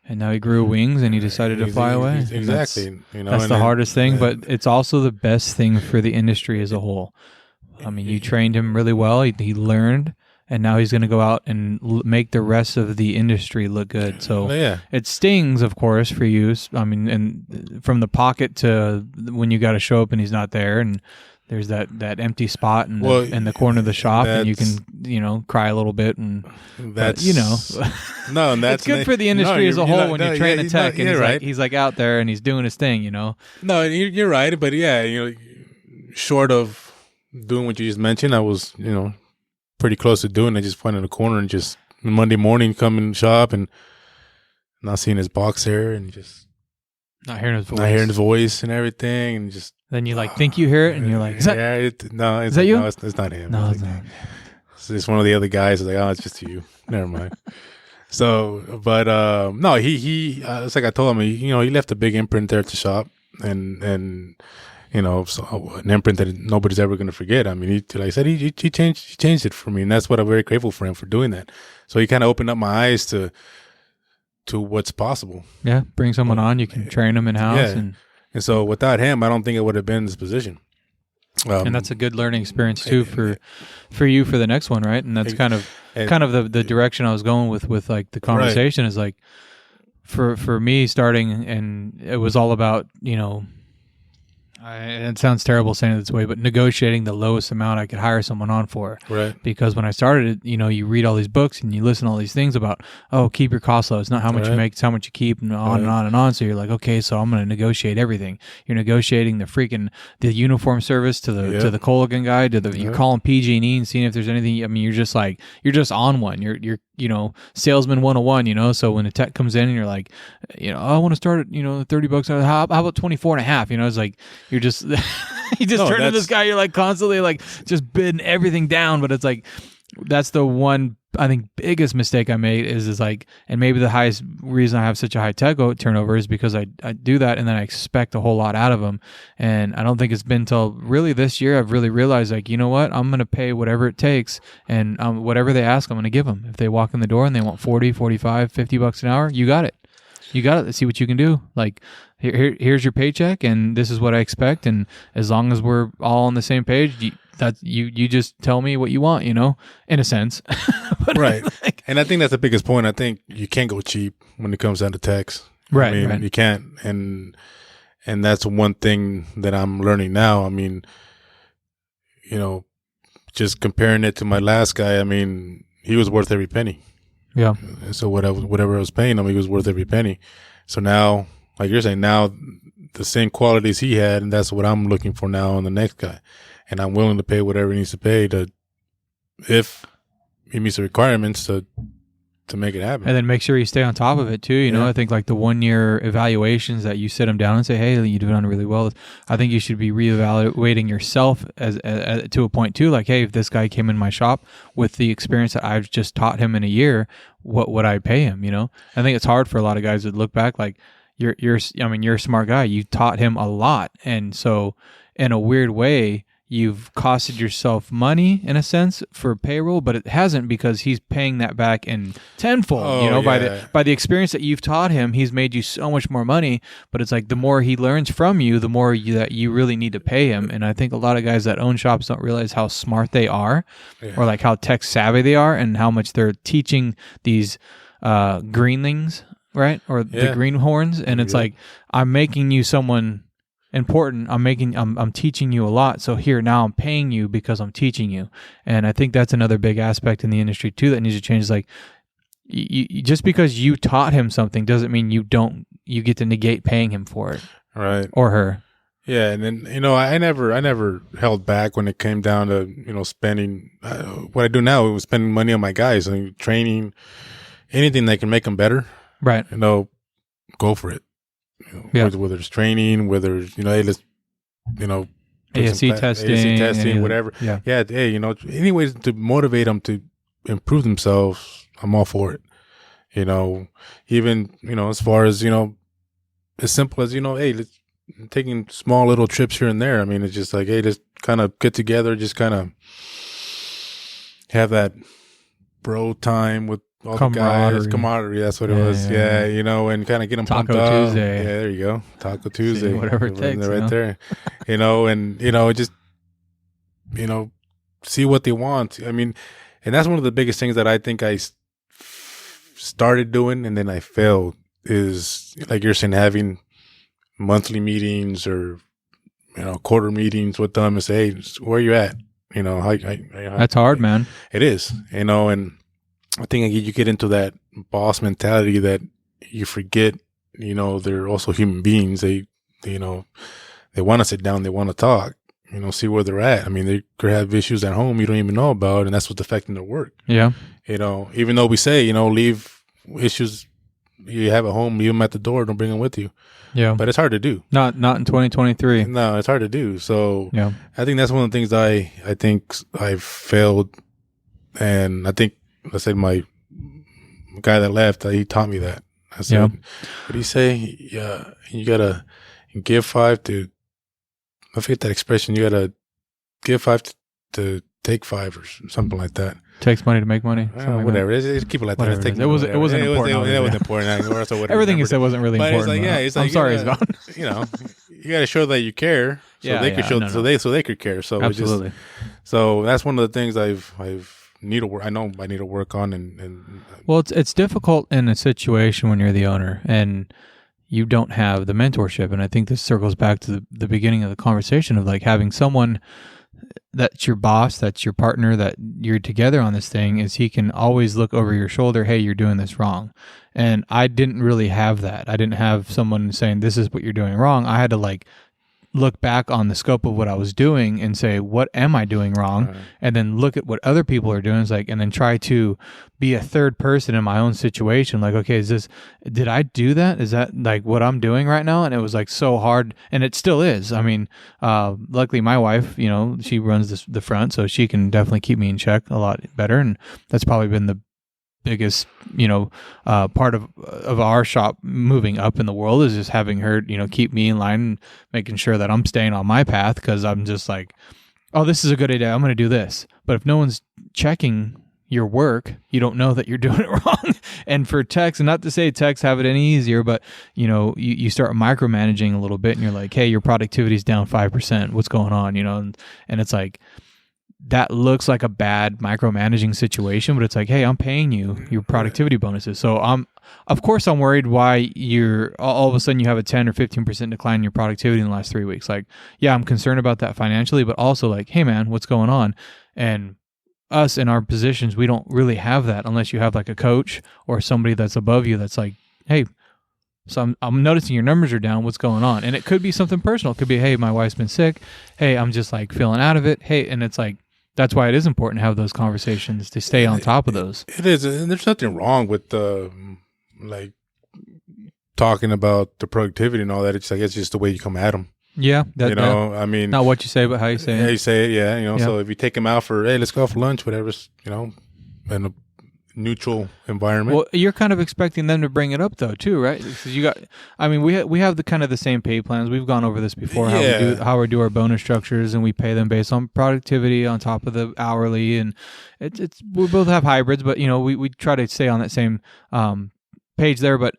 and now he grew wings and he decided to fly away. Exactly. That's the hardest thing, but it's also the best thing for the industry as a whole. I mean, you trained him really well. He learned, and now he's going to go out and make the rest of the industry look good. So it stings, of course, for you. I mean, and from the pocket to when you got to show up and he's not there, and there's that empty spot in the corner of the shop, and you can cry a little bit, and that's no, and that's it's good for the industry as a whole when you train a tech, and he's like out there and he's doing his thing, No, you're right, but short of doing what you just mentioned, I was pretty close to doing it. Just went in the corner and just Monday morning come in the shop and not seeing his box there and just not hearing his voice and everything, and just. Then you think you hear it, and you're like, "Is that is that you?" No, it's not him. No, it's not. It's one of the other guys. It's like, oh, it's just you. Never mind. So, but no, he it's like I told him, he left a big imprint there at the shop, and an imprint that nobody's ever going to forget. I mean, like I said, he changed it for me, and that's what I'm very grateful for him for doing that. So he kind of opened up my eyes to what's possible. Yeah, bring someone on, you can train them in house, and so without him, I don't think I would have been in this position. And that's a good learning experience too for you for the next one, right? And that's kind of the direction I was going with like the conversation is like for me starting, and it was all about, it sounds terrible saying it this way, but negotiating the lowest amount I could hire someone on for. Right. Because when I started it, you read all these books and you listen to all these things about, keep your costs low. It's not how much you make, it's how much you keep, and on and on and on. So you're like, okay, so I'm going to negotiate everything. You're negotiating the uniform service to the Colligan guy, you're calling PG&E and seeing if there's anything. I mean, you're just on one. You're salesman 101, so when a tech comes in and you're like, I want to start at, $30. How about 24 and a half? It's like, you're just, you just turn to this guy, you're like constantly like just bidding everything down. But it's like, that's the one, I think, biggest mistake I made is like, and maybe the highest reason I have such a high tech turnover is because I do that and then I expect a whole lot out of them. And I don't think it's been till really this year I've really realized, like, you know what, I'm going to pay whatever it takes, and whatever they ask, I'm going to give them. If they walk in the door and they want 40, 45, $50 an hour, you got it. Let's see what you can do. Like, here's your paycheck, and this is what I expect. And as long as we're all on the same page, you just tell me what you want, in a sense. Right. And I think that's the biggest point. I think you can't go cheap when it comes down to tax. Right. I mean, you can't. And that's one thing that I'm learning now. I mean, just comparing it to my last guy, I mean, he was worth every penny. Yeah. So whatever I was paying him, he was worth every penny. So now, like you're saying, now the same qualities he had, and that's what I'm looking for now on the next guy. And I'm willing to pay whatever he needs to pay if he meets the requirements to make it happen. And then make sure you stay on top of it too. I think like the 1 year evaluations that you sit them down and say, hey, you've done really well. I think you should be reevaluating yourself as to a point too. Like, hey, if this guy came in my shop with the experience that I've just taught him in a year, what would I pay him? I think it's hard for a lot of guys to look back like, you're a smart guy. You taught him a lot. And so in a weird way, you've costed yourself money in a sense for payroll, but it hasn't, because he's paying that back in tenfold. By the experience that you've taught him, he's made you so much more money. But it's like the more he learns from you, the more that you really need to pay him. And I think a lot of guys that own shops don't realize how smart they are, or like how tech savvy they are, and how much they're teaching these greenlings, right, or the greenhorns. And it's like, I'm making you someone important. I'm teaching you a lot. So here, now I'm paying you because I'm teaching you. And I think that's another big aspect in the industry too that needs to change. Is like, you just because you taught him something doesn't mean you get to negate paying him for it. Right. Or her. Yeah. And then, I never held back when it came down to, spending, what I do now was spending money on my guys, training, anything that can make them better. Right. Go for it. Whether it's training, whether it's, hey, let's, ASC testing, whatever. Yeah. Hey, any ways to motivate them to improve themselves, I'm all for it. Even, as far as, as simple as, hey, let's taking small little trips here and there. I mean, it's just like, hey, let's kind of get together, just kind of have that bro time with all the guys. Camaraderie, that's what it was. Yeah, and kind of get them pumped up. Taco Tuesday. Yeah, there you go. Taco Tuesday. Whatever it takes. Right there. And, just, see what they want. I mean, and that's one of the biggest things that I think I started doing and then I failed is, like you're saying, having monthly meetings or, quarter meetings with them and say, hey, where are you at? That's hard, man. It is, and I think you get into that boss mentality that you forget, they're also human beings. They want to sit down, they want to talk, see where they're at. I mean, they could have issues at home you don't even know about, and that's what's affecting their work. Yeah. Even though we say, leave issues you have at home, leave them at the door, don't bring them with you. Yeah. But it's hard to do. Not in 2023. No, it's hard to do. So yeah. I think that's one of the things I think I've failed. And I think, let's say my guy that left, he taught me that. I said, what do you say? Yeah, you got to give 5 to I forget that expression. You gotta give 5 to take 5 or something like that. Takes money to make money. Whatever. It's keep it like that. It wasn't important. It wasn't important. Everything you said wasn't really important. It's like, I'm sorry, it's gone. You got to show that you care, so they could show, so they could care. So absolutely. So that's one of the things I've need to work. I know I need to work on, and well, it's difficult in a situation when you're the owner and you don't have the mentorship, and I think this circles back to the beginning of the conversation of like having someone that's your boss, that's your partner, that you're together on this thing, is he can always look over your shoulder, hey, you're doing this wrong. And I didn't really have that. I didn't have someone saying, this is what you're doing wrong. I had to like look back on the scope of what I was doing and say, what am I doing wrong? Right. And then look at what other people are doing. It's like, and then try to be a third person in my own situation. Like, okay, did I do that? Is that like what I'm doing right now? And it was like so hard, and it still is. I mean, luckily my wife, she runs the front, so she can definitely keep me in check a lot better. And that's probably been the biggest, part of our shop moving up in the world, is just having her, keep me in line and making sure that I'm staying on my path, because I'm just like, oh, this is a good idea, I'm going to do this. But if no one's checking your work, you don't know that you're doing it wrong. And for techs, and not to say techs have it any easier, but you start micromanaging a little bit, and you're like, hey, your productivity's down 5%. What's going on? And it's like, that looks like a bad micromanaging situation, but it's like, hey, I'm paying you your productivity bonuses. So of course I'm worried why you're all of a sudden you have a 10 or 15% decline in your productivity in the last 3 weeks. Like, yeah, I'm concerned about that financially, but also like, hey man, what's going on? And us in our positions, we don't really have that unless you have like a coach or somebody that's above you that's like, hey, so I'm noticing your numbers are down. What's going on? And it could be something personal. It could be, hey, my wife's been sick. Hey, I'm just like feeling out of it. Hey, and it's like, that's why it is important to have those conversations, to stay on top of those. It is, and there's nothing wrong with like talking about the productivity and all that. It's like, it's just the way you come at them. Yeah, I mean, not what you say, but how you say it. How you say it, yeah. Yeah. So if you take them out for, hey, let's go out for lunch, whatever, in a neutral environment. Well, you're kind of expecting them to bring it up though, too, right? Because we have the kind of the same pay plans. We've gone over this before. Yeah. How we do our bonus structures, and we pay them based on productivity on top of the hourly, and it's we both have hybrids, but we try to stay on that same page there. But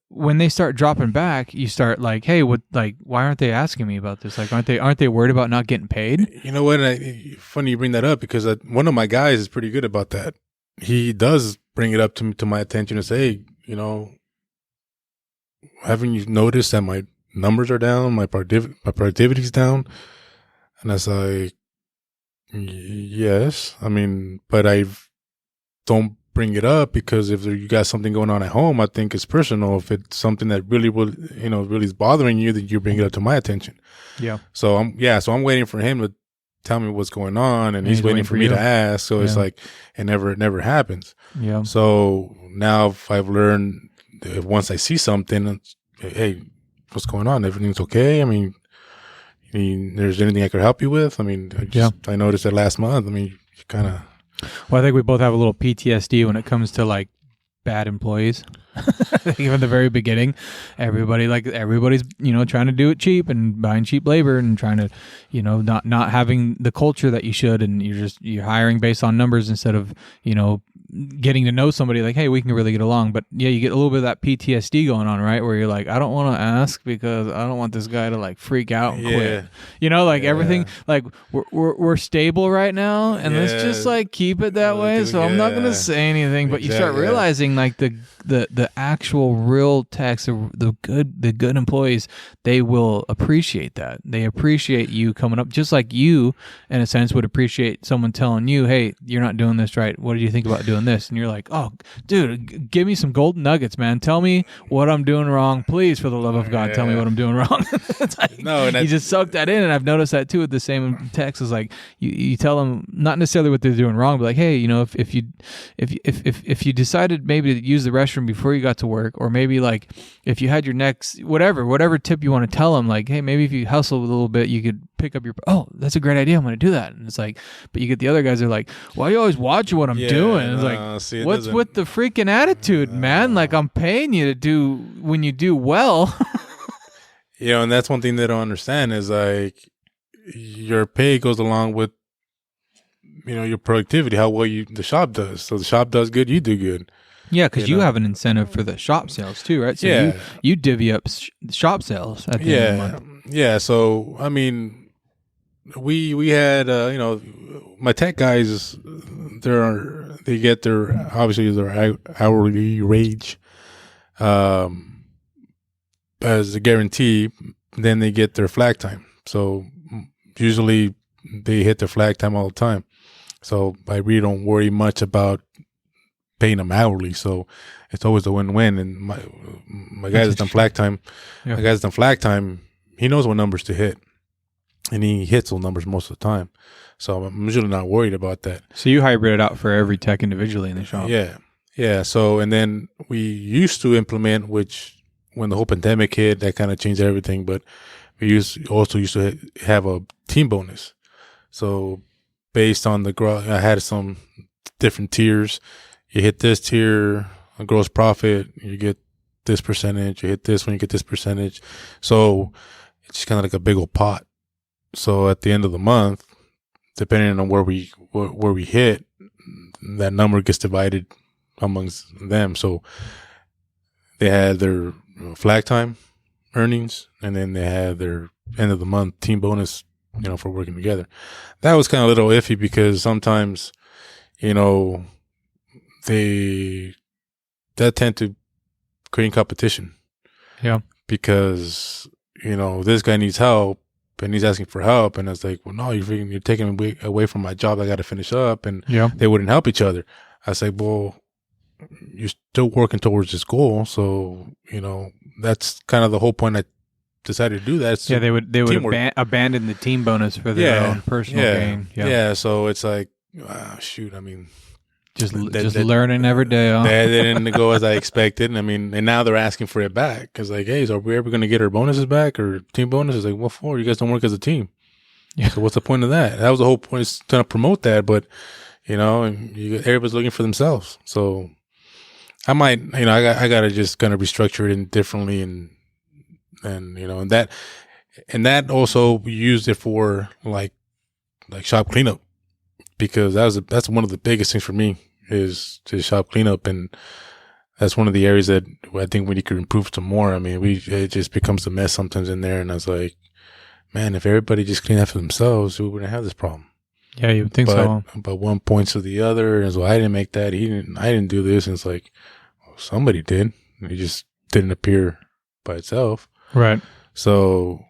when they start dropping back, you start like, hey, what? Like, why aren't they asking me about this? Like, aren't they worried about not getting paid? You know what? Funny you bring that up, because one of my guys is pretty good about that. He does bring it up to my attention and say, hey, haven't you noticed that my numbers are down, my productivity's down? And I was like, yes. I mean, but I don't bring it up because if you got something going on at home, I think it's personal. If it's something that really really is bothering you, then you bring it up to my attention. Yeah. So I'm waiting for him to tell me what's going on, and he's waiting for me to ask. So it's like it never happens. Yeah. So now I've learned that once I see something, hey, what's going on? Everything's okay? I mean, there's anything I could help you with? I mean, I noticed that last month. I mean, you kind of. Well, I think we both have a little PTSD when it comes to like bad employees. Even the very beginning, everybody's trying to do it cheap and buying cheap labor and trying to, not having the culture that you should, and you're hiring based on numbers instead of, getting to know somebody like, hey, we can really get along. But yeah, you get a little bit of that PTSD going on, right? Where you're like, I don't want to ask because I don't want this guy to like freak out and quit. Everything, like we're stable right now, and let's just like keep it that way. So I'm not gonna say anything, but you start realizing like the actual real techs, the good employees, they will appreciate that. They appreciate you coming up, just like you, in a sense, would appreciate someone telling you, hey, you're not doing this right. What do you think about doing this? And you're like, oh, dude, give me some golden nuggets, man. Tell me what I'm doing wrong. Please, for the love of God, tell me what I'm doing wrong. It's like, you just soak that in, and I've noticed that too with the same text. Is like you tell them not necessarily what they're doing wrong, but like, hey, if you decided maybe to use the restroom before you got to work, or maybe like if you had your next whatever tip you want to tell them, like, hey, maybe if you hustle a little bit, you could pick up your, oh, that's a great idea, I'm going to do that. And it's like, but you get the other guys that are like, why are you always watching what I'm doing? It's like, what's with the freaking attitude, man? Like, I'm paying you to do when you do well. And that's one thing they don't understand is like, your pay goes along with, your productivity, how well the shop does. So the shop does good, you do good. Yeah, because you have an incentive for the shop sales too, right? So you divvy up shop sales at the end of the month. Yeah. So I mean, we had my tech guys, they get their obviously their hourly wage as a guarantee. Then they get their flag time. So usually they hit their flag time all the time. So I really don't worry much about paying them hourly. So it's always a win-win. And my guy that's done flag time, he knows what numbers to hit. And he hits those numbers most of the time. So I'm usually not worried about that. So you hybrid it out for every tech individually in the shop. Yeah. Yeah. So, and then we used to implement, which when the whole pandemic hit, that kind of changed everything. But we also used to have a team bonus. So based on I had some different tiers. You hit this tier, a gross profit, you get this percentage. You hit this one, you get this percentage. So it's just kind of like a big old pot. So at the end of the month, depending on where we hit, that number gets divided amongst them. So they had their flag time earnings, and then they had their end of the month team bonus, for working together. That was kind of a little iffy because sometimes, that tend to create competition. Yeah. Because, this guy needs help and he's asking for help. And it's like, well, no, you're taking me away from my job. I got to finish up. And they wouldn't help each other. I was like, well, you're still working towards this goal. So, that's kind of the whole point I decided to do that. It's they would abandon the team bonus for their own personal gain. Yeah. So it's like, shoot, I mean, just learning every day. Huh? They didn't go as I expected. I mean, and now they're asking for it back. Cause like, hey, are we ever going to get our bonuses back or team bonuses? Like, what for? You guys don't work as a team. Yeah. So what's the point of that? That was the whole point, is trying to promote that. But, everybody's looking for themselves. So I might, I got to just kind of restructure it differently and that also we used it for like shop cleanup, because that's one of the biggest things for me is to shop cleanup. And that's one of the areas that I think we could improve some more. I mean, it just becomes a mess sometimes in there. And I was like, man, if everybody just cleaned up for themselves, we wouldn't have this problem. Yeah, you would think so. But one points to the other. And so I didn't make that. I didn't do this. And it's like, well, somebody did. It just didn't appear by itself. Right. So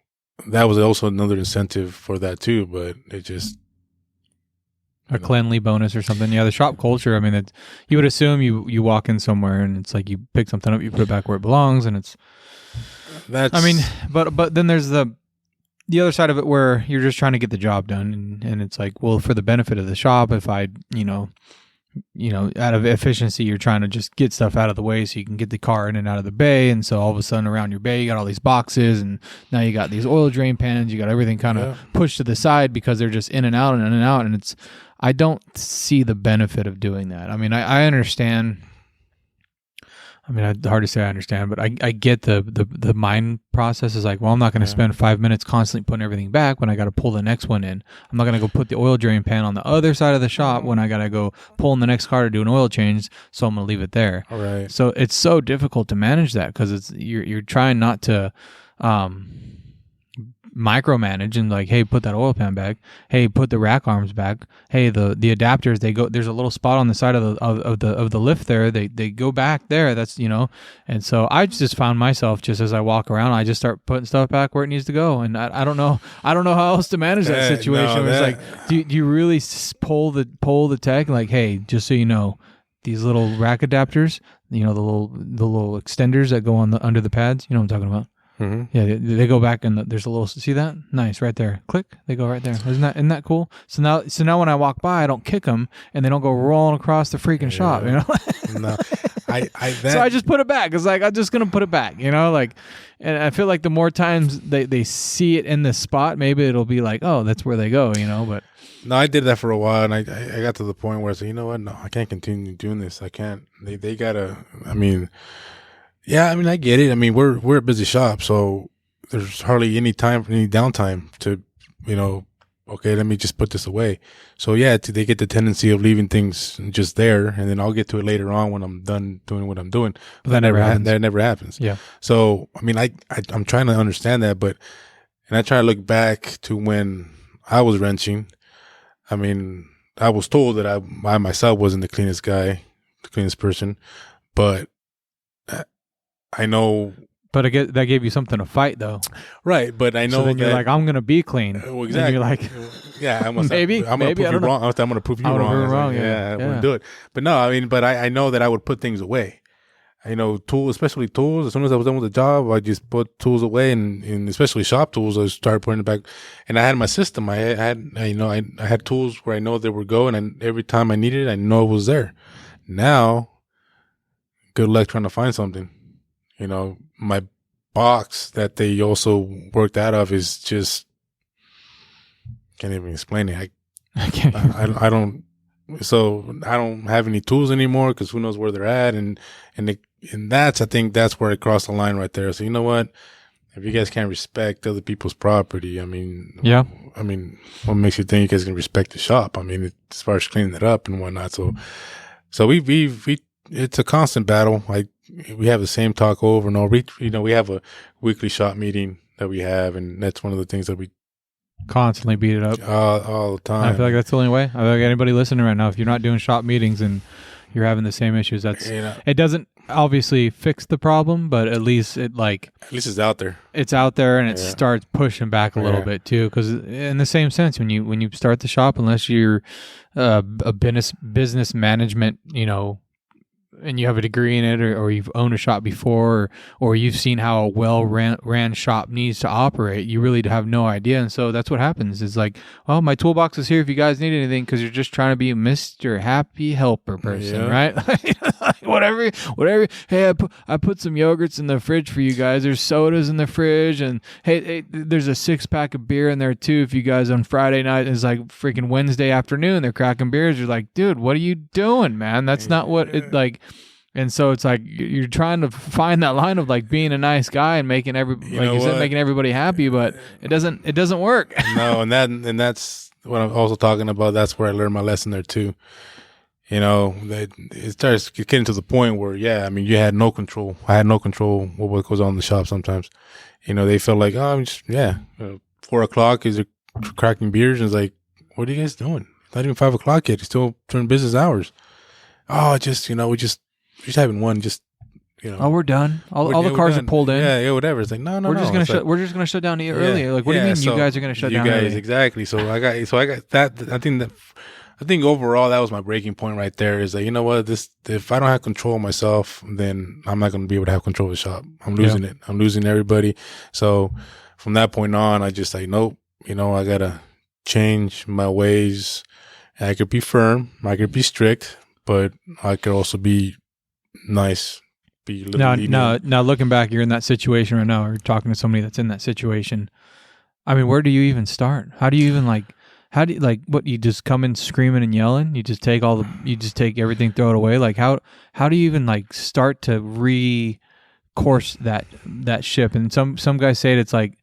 that was also another incentive for that too. But it just, a cleanly bonus or something. Yeah, the shop culture. I mean, you would assume you walk in somewhere and it's like you pick something up, you put it back where it belongs, and but then there's the other side of it where you're just trying to get the job done, and it's like, well, for the benefit of the shop, if I, out of efficiency, you're trying to just get stuff out of the way so you can get the car in and out of the bay. And so all of a sudden around your bay, you got all these boxes, and now you got these oil drain pans, you got everything kind of pushed to the side because they're just in and out and in and out. And I don't see the benefit of doing that. I mean, I understand. I mean, it's hard to say I understand, but I get the mind process is like, well, I'm not going to spend 5 minutes constantly putting everything back when I got to pull the next one in. I'm not going to go put the oil drain pan on the other side of the shop when I got to go pull in the next car to do an oil change. So I'm going to leave it there. All right. So it's so difficult to manage that because you're trying not to micromanage and like, hey, put that oil pan back. Hey, put the rack arms back. Hey, the adapters, they go. There's a little spot on the side of the lift there. They go back there. That's And so I just found myself, just as I walk around, I just start putting stuff back where it needs to go. And I don't know how else to manage that situation. It's like, do you really pull the tech like, hey, just so you know, these little rack adapters, the little extenders that go on under the pads. You know what I'm talking about? Mm-hmm. Yeah, they go back and there's a little. See that? Nice, right there. Click. They go right there. Isn't that cool? So now when I walk by, I don't kick them, and they don't go rolling across the freaking shop. No, so I just put it back. It's like I'm just gonna put it back. And I feel like the more times they see it in this spot, maybe it'll be like, oh, that's where they go. But no, I did that for a while, and I got to the point where I said, you know what? No, I can't continue doing this. I can't. They gotta. I mean. Yeah, I mean, I get it. I mean, we're a busy shop, so there's hardly any downtime to okay, let me just put this away. So yeah, they get the tendency of leaving things just there, and then I'll get to it later on when I'm done doing what I'm doing. But that never happens. That never happens. Yeah. So I mean, I'm trying to understand that, and I try to look back to when I was wrenching. I mean, I was told that I myself wasn't the cleanest guy, the cleanest person, but I know. But that gave you something to fight, though. Right, but I know so then you're like, I'm going to be clean. Well, exactly. And you're like, yeah, I'm going to prove you wrong. I'm going to prove you wrong. I wouldn't do it. But no, I mean, but I know that I would put things away. Tools, especially tools. As soon as I was done with the job, I just put tools away, and especially shop tools, I started putting it back. And I had my system. I had tools where I know they were going, and every time I needed it, I know it was there. Now, good luck trying to find something. My box that they also worked out of is just, can't even explain it. I don't. So I don't have any tools anymore because who knows where they're at, and I think that's where I crossed the line right there. So you know what? If you guys can't respect other people's property, I mean, yeah. I mean, what makes you think you guys can respect the shop? I mean, as far as cleaning it up and whatnot. So we it's a constant battle. We have the same talk over and over. We have a weekly shop meeting that we have, and that's one of the things that we constantly beat it up all the time. And I feel like that's the only way. I feel like anybody listening right now, if you're not doing shop meetings and you're having the same issues, it doesn't obviously fix the problem, but at least it's out there. It's out there, and it starts pushing back a little bit too. Because in the same sense, when you start the shop, unless you're a business management, and you have a degree in it, or you've owned a shop before, or you've seen how a well-ran shop needs to operate, you really have no idea. And so that's what happens. It's like, well, my toolbox is here if you guys need anything, because you're just trying to be a Mr. Happy Helper person, right? whatever. Hey, I put some yogurts in the fridge for you guys. There's sodas in the fridge, and hey, there's a 6-pack of beer in there too. If you guys on Friday night, it's like freaking Wednesday afternoon, they're cracking beers. You're like, dude, what are you doing, man? That's not what it like. And so it's like you're trying to find that line of like being a nice guy and making making everybody happy, but it doesn't work. No, and that's what I'm also talking about. That's where I learned my lesson there too. It starts getting to the point where, you had no control. I had no control over what goes on in the shop sometimes. They felt like, 4:00 is they're cracking beers, and it's like, what are you guys doing? It's not even 5:00 yet. It's still during business hours. Oh, we're just having one, Oh, we're done. All the cars are pulled in. Yeah, whatever. It's like, no. We're just gonna shut down earlier. Like, what do you mean you guys are gonna shut down? You guys, early? Exactly. So I got that. I think overall that was my breaking point right there. Is that, you know what, if I don't have control of myself, then I'm not gonna be able to have control of the shop. I'm losing it. I'm losing everybody. So from that point on, I just like, nope. I gotta change my ways. I could be firm. I could be strict, but I could also be nice, be a little lenient. Now, looking back, you're in that situation right now, or talking to somebody that's in that situation. I mean, where do you even start? How do you even what, you just come in screaming and yelling? You just take everything, throw it away? Like, how do you even start to recourse that ship? And some guys say it's like,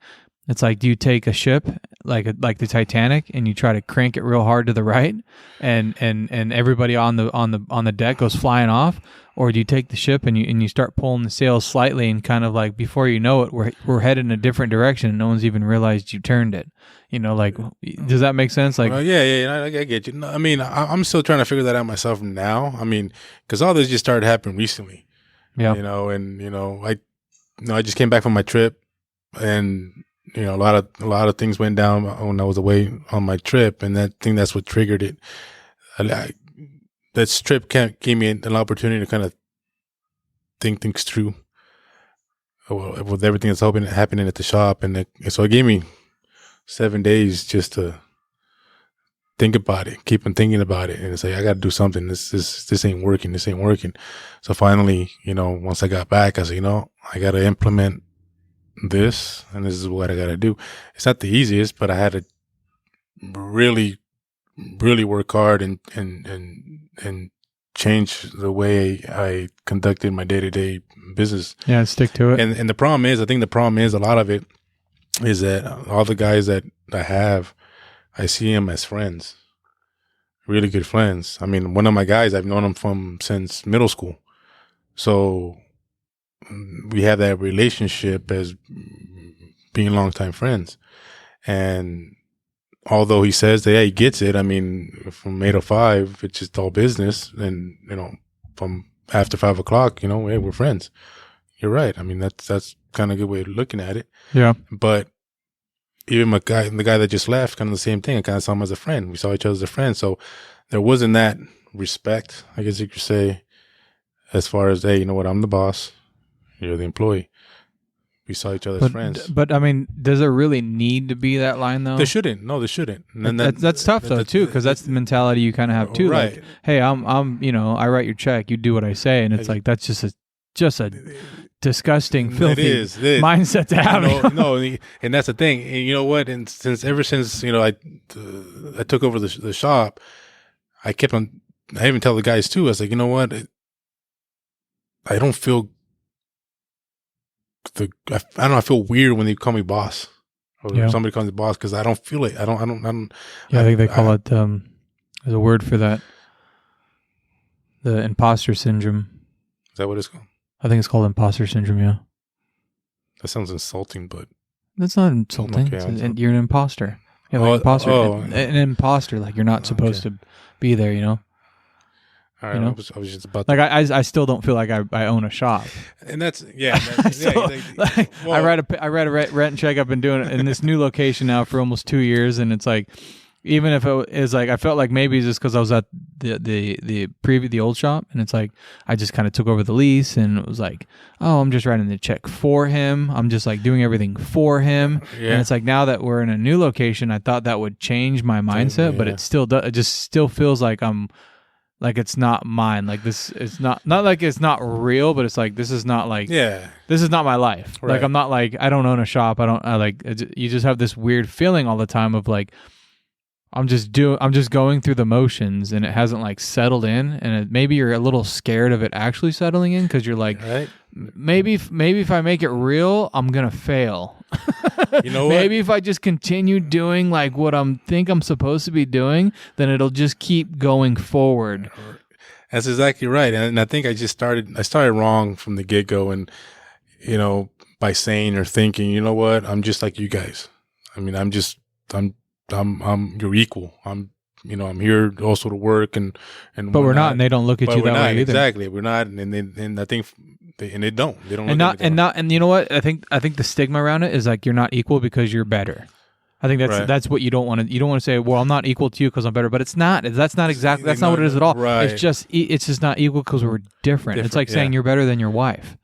do you take a ship like the Titanic and you try to crank it real hard to the right, and everybody on the deck goes flying off, or do you take the ship and you start pulling the sails slightly, and kind of like before you know it, we're headed in a different direction and no one's even realized you turned it? Does that make sense? Like, I get you. No, I mean, I'm still trying to figure that out myself now. I mean, because all this just started happening recently. Yeah. I just came back from my trip, and a lot of things went down when I was away on my trip, and that's what triggered it. That trip gave me an opportunity to kind of think things through with everything that's happening at the shop, and so it gave me 7 days just to think about it, keep on thinking about it, and it's like, I got to do something. This ain't working. This ain't working. So finally, once I got back, I said, I got to implement this, and this is what I got to do. It's not the easiest, but I had to really, really work hard and change the way I conducted my day-to-day business. Yeah, stick to it. And the problem is, I think a lot of it is that all the guys that I have, I see them as friends, really good friends. I mean, one of my guys, I've known him since middle school. So we have that relationship as being longtime friends. And although he says that, yeah, he gets it. I mean, from 8 to 5, it's just all business. And, from after 5 o'clock, hey, we're friends. You're right. I mean, that's kind of a good way of looking at it. Yeah. But even the guy that just left, kind of the same thing. I kind of saw him as a friend. We saw each other as a friend. So there wasn't that respect, I guess you could say, as far as, hey, you know what, I'm the boss. You're the employee. We saw each other as friends. But I mean, does there really need to be that line though? There shouldn't. No, there shouldn't. And that's tough though too, because that's the mentality you kind of have too. Right. Like, hey, I'm I write your check, you do what I say, and it's like that's just a disgusting, filthy mindset to have. No, and that's the thing. And you know what? And ever since I took over the shop, I kept on. I even tell the guys too. I was like, you know what? I don't feel. I don't know. I feel weird when they call me boss, or somebody calls me boss, because I don't feel it. I don't. Yeah, I think they call it. There's a word for that. The imposter syndrome. Is that what it's called? I think it's called imposter syndrome. Yeah. That sounds insulting, but that's not insulting. Okay, you're an imposter. Yeah, like imposter. An imposter. Like you're not supposed to be there. All right, I was just about to... Like I still don't feel like I own a shop, and that's I write a rent check. I've been doing it in this new location now for almost 2 years, and it's like, even if it is like, I felt like maybe it's just because I was at the old shop, and it's like I just kind of took over the lease, and it was like, oh, I'm just writing the check for him. I'm just like doing everything for him, and it's like now that we're in a new location, I thought that would change my mindset, but it still does. It just still feels like I'm. Like it's not mine. Like this is not like it's not real, but it's like this is not like this is not my life. Right. Like I'm not like I don't own a shop. You just have this weird feeling all the time of like I'm just going through the motions, and it hasn't like settled in, and maybe you're a little scared of it actually settling in, because you're like maybe if I make it real, I'm gonna fail. You know what? Maybe if I just continue doing like what I'm supposed to be doing, then it'll just keep going forward. That's exactly right. And I think I started wrong from the get-go, and by saying or thinking, you know what, I'm just like you guys. I mean, I'm you're equal. I'm here also to work and but we're not, and they don't look at you that way either. Exactly. We're not. And I think they don't and you know what? I think the stigma around it is like you're not equal because you're better. I think that's what you don't want to. You don't want to say, well, I'm not equal to you because I'm better, but it's not. That's not exactly. That's not what it is at all. Right. It's just not equal because we're different. It's like saying you're better than your wife.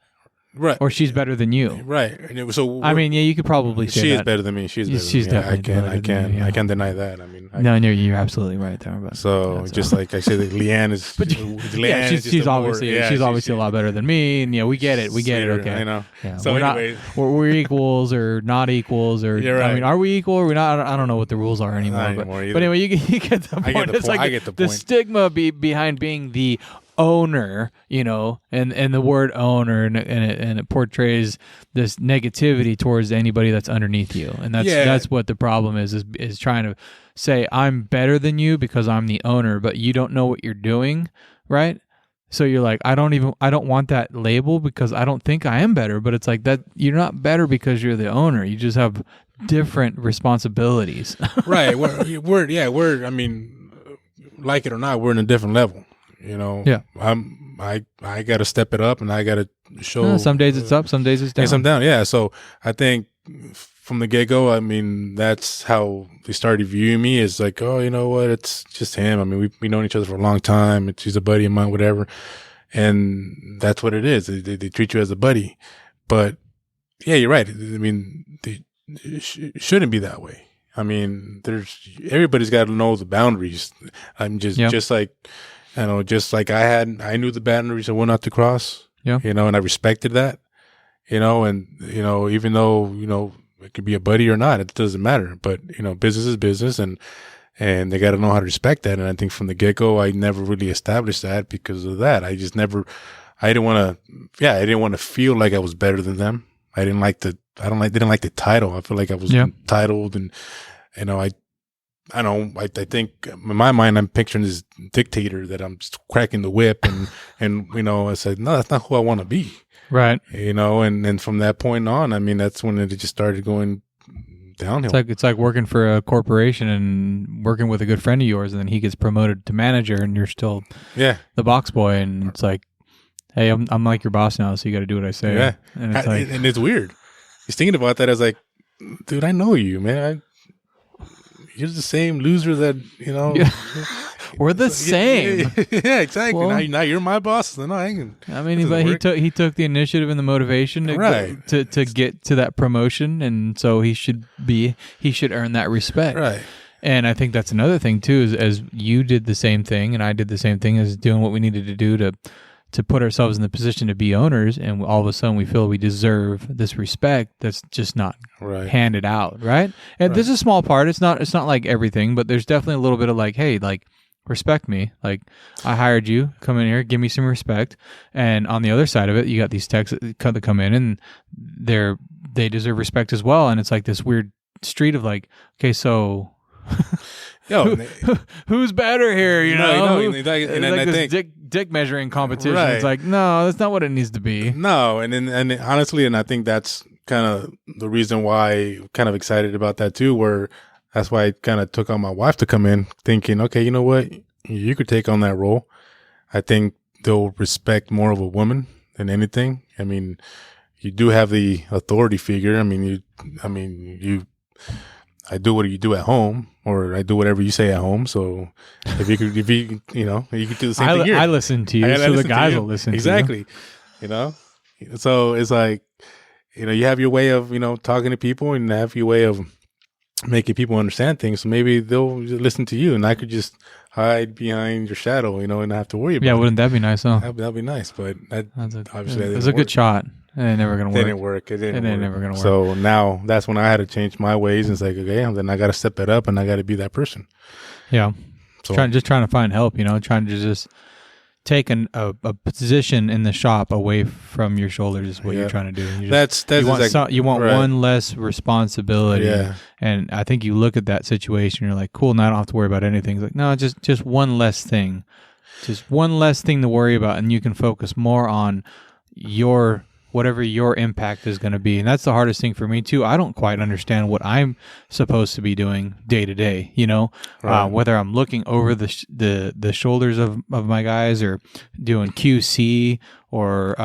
Right. Or she's better than you. Right. And so I mean, yeah, you could probably say she that. is better than me. She's definitely I can't deny that. I mean, no, you're absolutely right there. But so just like I said, Leanne is. But she's obviously a lot better than me, and we get it. Okay, I know. Yeah. So we're equals or not equals, or right. I mean, are we equal or we not? I don't know what the rules are anymore. But anyway, you get the point. I get the point. The stigma behind being the owner, and the word owner, and it portrays this negativity towards anybody that's underneath you, and that's what the problem is trying to say I'm better than you because I'm the owner, but you don't know what you're doing, right? So you're like, I don't want that label because I don't think I am better, but it's like that you're not better because you're the owner. You just have different responsibilities. Right. We're I mean, like it or not, we're in a different level. Yeah. I got to step it up, and I got to show. Some days it's up, some days it's down. Some down. Yeah. So I think from the get-go, I mean, that's how they started viewing me, is like, oh, you know what? It's just him. I mean, we've known each other for a long time. He's a buddy of mine, whatever. And that's what it is. They treat you as a buddy. But yeah, you're right. I mean, it shouldn't be that way. I mean, everybody's got to know the boundaries. I'm just like, just like I knew the boundaries I went out to cross, and I respected that, and, even though, it could be a buddy or not, it doesn't matter. But, business is business, and they got to know how to respect that. And I think from the get-go, I never really established that because of that. I didn't want to feel like I was better than them. They didn't like the title. I feel like I was entitled, I think in my mind, I'm picturing this dictator that I'm just cracking the whip and I said, no, that's not who I want to be. Right. And then from that point on, I mean, that's when it just started going downhill. It's like working for a corporation and working with a good friend of yours, and then he gets promoted to manager, and you're still the box boy, and it's like, hey, I'm like your boss now, so you got to do what I say. Yeah, and it's like, and it's weird. Just thinking about that, I was like, dude, I know you, man. You're the same loser that Yeah. We're the same. Yeah, exactly. Well, now you're my boss. Then I mean, but he took the initiative and the motivation to get to that promotion, and so he should earn that respect. Right. And I think that's another thing too, is as you did the same thing, and I did the same thing, as doing what we needed to do to put ourselves in the position to be owners, and all of a sudden we feel we deserve this respect that's just not handed out, right? And this is a small part. It's not like everything, but there's definitely a little bit of like, hey, like, respect me. Like, I hired you, come in here, give me some respect. And on the other side of it, you got these techs that come in, and they deserve respect as well. And it's like this weird street of like, okay, so who's better here? I think dick measuring competition. Right. It's like, no, that's not what it needs to be. No, and honestly, and I think that's kind of the reason why I'm kind of excited about that too, where that's why I kind of took on my wife to come in, thinking, okay, you know what, you could take on that role. I think they'll respect more of a woman than anything. I mean, you do have the authority figure. I do what you do at home, or I do whatever you say at home. So if you could do the same thing here. I listen to you, so the guys will listen exactly. to you. So it's like, you have your way of, talking to people, and have your way of making people understand things. So maybe they'll just listen to you, and I could just hide behind your shadow, and not have to worry about it. Yeah, wouldn't that be nice, huh? That'd be nice, but obviously it was a good shot. It ain't never going to work. It ain't never going to work. So now that's when I had to change my ways, and it's like, okay, then I got to step it up, and I got to be that person. Yeah. So trying to find help, trying to just take a position in the shop away from your shoulders is what you're trying to do. You want one less responsibility. Yeah. And I think you look at that situation, you're like, cool, now I don't have to worry about anything. It's like, no, just one less thing. Just one less thing to worry about, and you can focus more on whatever your impact is going to be. And that's the hardest thing for me too. I don't quite understand what I'm supposed to be doing day to day, whether I'm looking over the shoulders of my guys, or doing QC, or,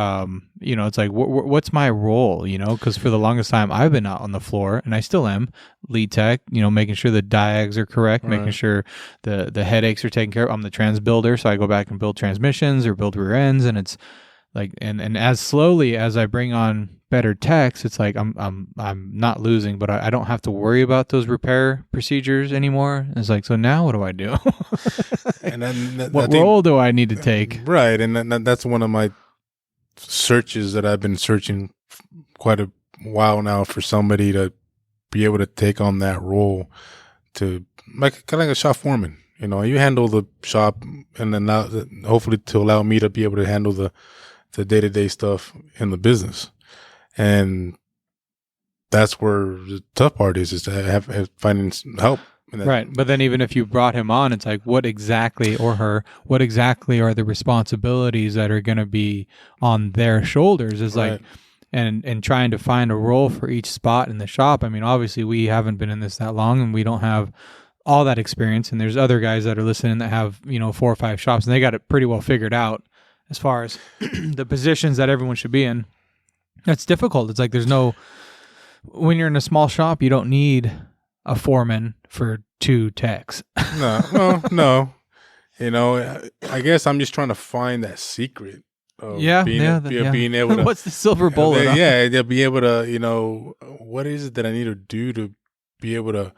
it's like, what's my role, because for the longest time I've been out on the floor, and I still am lead tech, making sure the diags are correct, making sure the headaches are taken care of. I'm the trans builder. So I go back and build transmissions or build rear ends, and it's like, and as slowly as I bring on better techs, it's like I'm not losing, but I don't have to worry about those repair procedures anymore. And it's like, so now what do I do? And then what role do I need to take? Right, and that's one of my searches that I've been searching quite a while now, for somebody to be able to take on that role, to kind of like a shop foreman. You handle the shop, and then hopefully to allow me to be able to handle the day-to-day stuff in the business. And that's where the tough part is to have finding help. Right. But then even if you brought him on, it's like, what exactly are the responsibilities that are going to be on their shoulders? Is like, and trying to find a role for each spot in the shop. I mean, obviously we haven't been in this that long, and we don't have all that experience. And there's other guys that are listening that have, 4 or 5 shops, and they got it pretty well figured out as far as the positions that everyone should be in. That's difficult. It's like when you're in a small shop, you don't need a foreman for 2 techs. No. I guess I'm just trying to find that secret of being able to. What's the silver bullet? They'll be able to, what is it that I need to do to be able to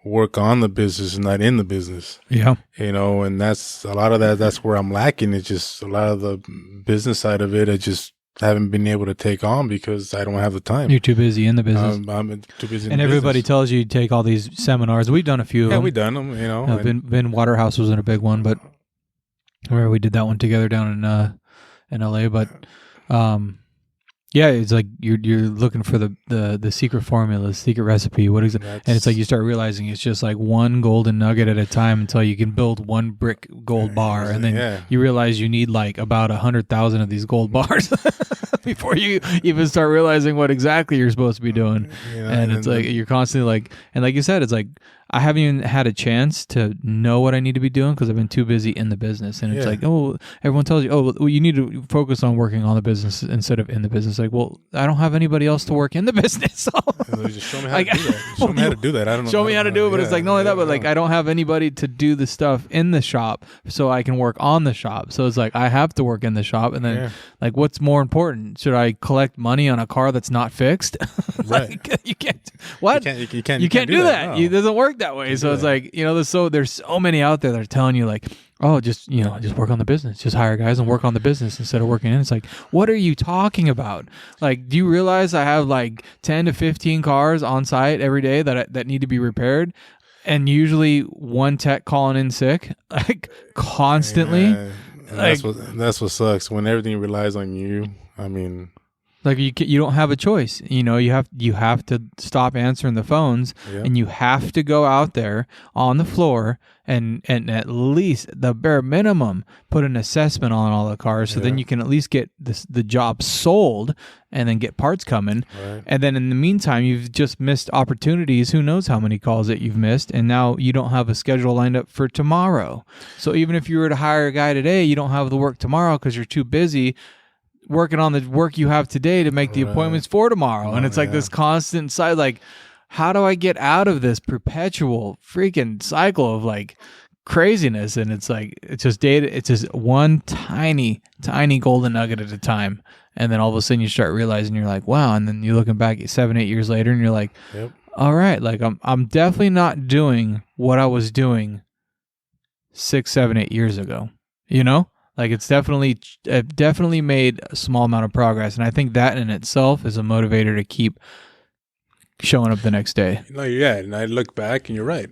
work on the business and not in the business. Yeah. And that's a lot of that's where I'm lacking. It's just a lot of the business side of it. I just haven't been able to take on because I don't have the time. You're too busy in the business. I'm too busy in and the everybody business. Tells you to take all these seminars. We've done a few of them. Yeah, we've done them, Ben Waterhouse was in a big one, but where we did that one together down in LA. But Yeah, it's like you're looking for the secret formula, the secret recipe. What is it? And it's like you start realizing it's just like one golden nugget at a time until you can build one brick gold bar, and then you realize you need like about 100,000 of these gold bars before you even start realizing what exactly you're supposed to be doing. And it's like you're constantly like, and like you said, it's like I haven't even had a chance to know what I need to be doing because I've been too busy in the business. And it's like, oh, everyone tells you, oh, well, you need to focus on working on the business instead of in the business. Like, well, I don't have anybody else to work in the business. So just show me how to do that. Show me how to do that. I don't know. Show me how to do it, but it's like not only that, but like I don't have anybody to do the stuff in the shop so I can work on the shop. So it's like I have to work in the shop, and then like what's more important? Should I collect money on a car that's not fixed? Like, you can't. What? You can't do that. No. It doesn't work that way. So it's like, there's so many out there that are telling you like, oh, just work on the business. Just hire guys and work on the business instead of working in. It's like, what are you talking about? Like, do you realize I have like 10 to 15 cars on site every day that need to be repaired? And usually one tech calling in sick, like constantly. Like, that's what sucks when everything relies on you. I mean, like you don't have a choice. You have to stop answering the phones, and you have to go out there on the floor and at least the bare minimum put an assessment on all the cars, so then you can at least get the job sold and then get parts coming. Right. And then in the meantime, you've just missed opportunities. Who knows how many calls that you've missed, and now you don't have a schedule lined up for tomorrow. So even if you were to hire a guy today, you don't have the work tomorrow because you're too busy working on the work you have today to make the appointments for tomorrow. And it's like this constant side, like, how do I get out of this perpetual freaking cycle of like craziness? And it's like, it's just one tiny golden nugget at a time. And then all of a sudden you start realizing you're like, wow. And then you're looking back at 7-8 years later and you're like, all right, like I'm definitely not doing what I was doing 6, 7, 8 years ago, Like it's definitely made a small amount of progress, and I think that in itself is a motivator to keep showing up the next day. And I look back, and you're right.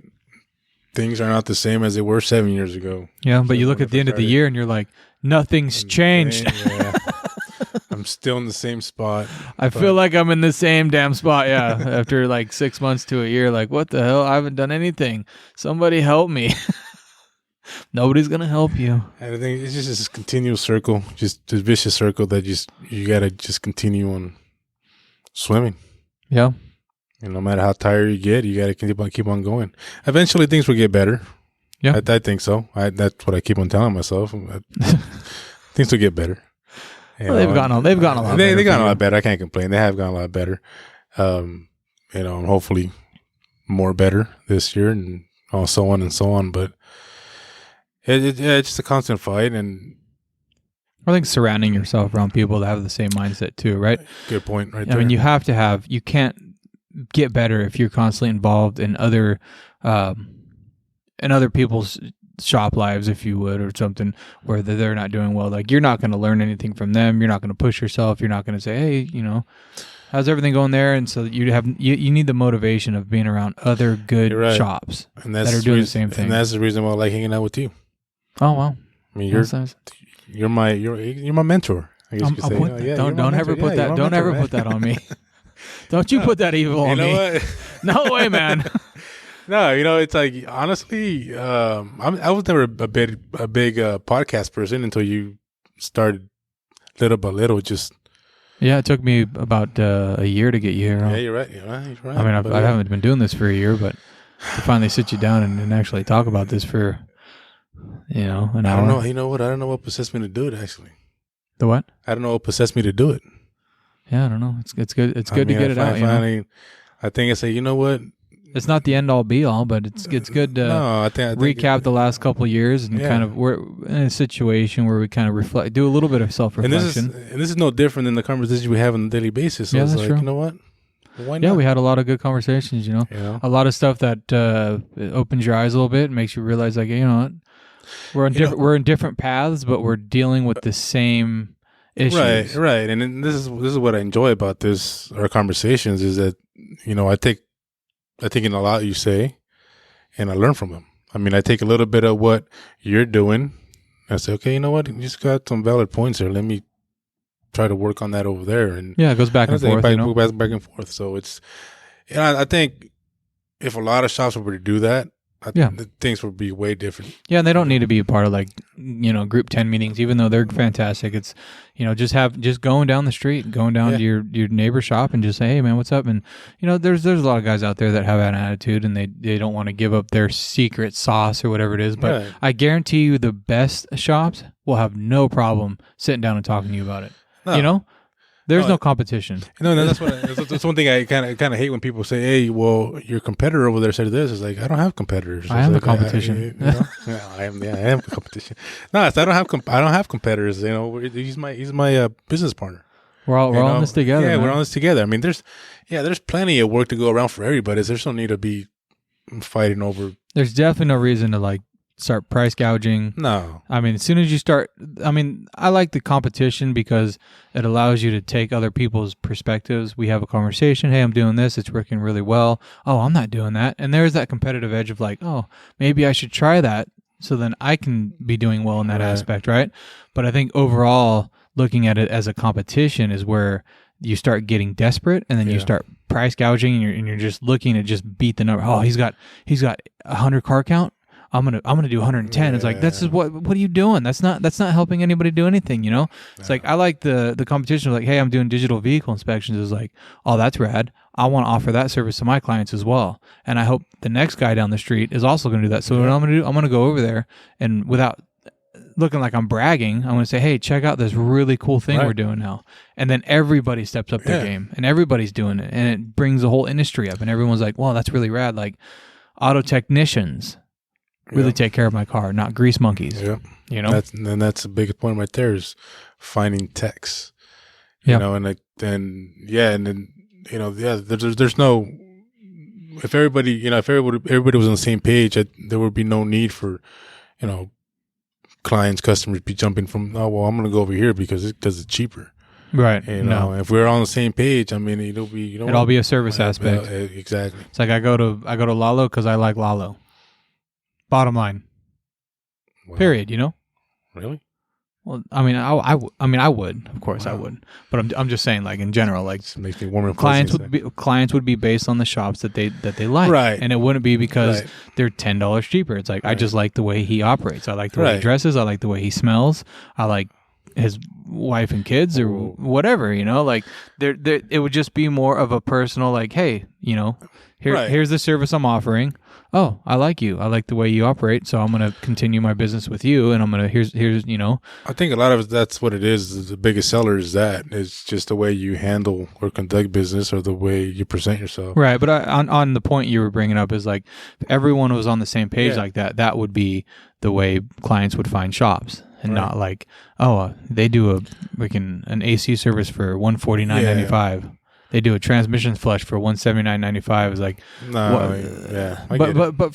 Things are not the same as they were 7 years ago. Yeah, but you look at the end of the year, and you're like, nothing's changed. I'm still in the same spot. I feel like I'm in the same damn spot. Yeah, after like 6 months to a year, like what the hell? I haven't done anything. Somebody help me. Nobody's gonna help you. And I think it's just this continual circle, just this vicious circle that you gotta just continue on swimming. Yeah. And no matter how tired you get, you gotta keep on going. Eventually, things will get better. Yeah, I think so. That's what I keep on telling myself. Things will get better. Well, they've gotten a lot better. They've gotten a lot better. I can't complain. They have gotten a lot better. Hopefully more better this year, and so on and so on. But it's just a constant fight, and I think surrounding yourself around people that have the same mindset too, right? Good point, right there. I mean, you can't get better if you're constantly involved in other people's shop lives, if you would, or something where they're not doing well. Like, you're not going to learn anything from them. You're not going to push yourself. You're not going to say, hey, how's everything going there? And so you need the motivation of being around other good shops that are doing the same thing. And that's the reason why I like hanging out with you. Oh, wow. I mean, you're my mentor, I guess you could say. Don't ever put that. Don't ever put that on me. Don't you put that evil on me. What? No way, man. No, it's like, honestly, I was never a big podcast person until you started little by little. Just it took me about a year to get you here. Yeah, you're right. You're right. I mean, I haven't been doing this for a year, but to finally sit you down and actually talk about this for an hour. I don't know. You know what? I don't know what possessed me to do it. Actually, the what? I don't know what possessed me to do it. Yeah, I don't know. It's good. It's good to get it out. I think I say, you know what? It's not the end all be all, but it's good to I think recap the last couple of years and kind of we're in a situation where we kind of reflect, do a little bit of self-reflection. And this is no different than the conversations we have on a daily basis. So that's true. You know what? Why not? Yeah, we had a lot of good conversations. A lot of stuff that opens your eyes a little bit and makes you realize, like, what, we're in different paths, but we're dealing with the same issues. Right. And this is what I enjoy about our conversations is that I take in a lot you say, and I learn from them. I mean, I take a little bit of what you're doing. I say, okay, you know what? You just got some valid points here. Let me try to work on that over there. And it goes back and forth. Back and forth. So it's, I think if a lot of shops were to do that, things would be way different. Yeah, and they don't need to be a part of group 10 meetings, even though they're fantastic. It's just going down the street, going down to your neighbor shop and just say, hey man, what's up? And there's a lot of guys out there that have an attitude and they don't want to give up their secret sauce or whatever it is. But I guarantee you the best shops will have no problem sitting down and talking to you about it. No. There's no competition. That's one thing I kind of hate when people say, "Hey, well, your competitor over there said this." It's like I don't have competitors. I am a competition. I am a competition. No, I don't have competitors. He's my business partner. We're all in this together. Yeah, man. we're on this together. I mean, there's plenty of work to go around for everybody. There's no need to be fighting over. There's definitely no reason to start price gouging. No. I mean, as soon as you start, I like the competition because it allows you to take other people's perspectives. We have a conversation. Hey, I'm doing this. It's working really well. Oh, I'm not doing that. And there's that competitive edge of oh, maybe I should try that so then I can be doing well in that aspect, right? But I think overall, looking at it as a competition is where you start getting desperate and then you start price gouging and you're just looking to just beat the number. Oh, he's got 100 car count. I'm gonna do 110. It's this is what are you doing? That's not helping anybody do anything. It's I like the competition of hey, I'm doing digital vehicle inspections. Is oh, that's rad. I want to offer that service to my clients as well. And I hope the next guy down the street is also going to do that. So what I'm going to do, I'm going to go over there and without looking like I'm bragging, I'm going to say, hey, check out this really cool thing we're doing now. And then everybody steps up their game and everybody's doing it. And it brings the whole industry up. And everyone's like, wow, that's really rad. Auto technicians really take care of my car, not grease monkeys. Yeah. That's the biggest point right there is finding techs. There's no, if everybody was on the same page, there would be no need for, clients, customers be jumping from, oh, well, I'm going to go over here because it's cheaper. Right. If we're on the same page, it'll be, it'll all be a service aspect. Exactly. It's I go to Lalo because I like Lalo. Bottom line. Wow. Period. Really? Well, I would, of course, I would, but I'm just saying, in general, it makes me warm and clients would be based on the shops that they like, right? And it wouldn't be because they're $10 cheaper. It's I just like the way he operates. I like the way he dresses. I like the way he smells. I like his wife and kids or whatever. It would just be more of a personal, hey, here's the service I'm offering. Oh, I like you. I like the way you operate, so I'm going to continue my business with you, and I'm going to, here's. I think a lot of that's what it is. The biggest seller is that. It's just the way you handle or conduct business or the way you present yourself. Right, but on the point you were bringing up is if everyone was on the same page like that, that would be the way clients would find shops. And not they do an AC service for $149.95. They do a transmission flush for $179.95. It's but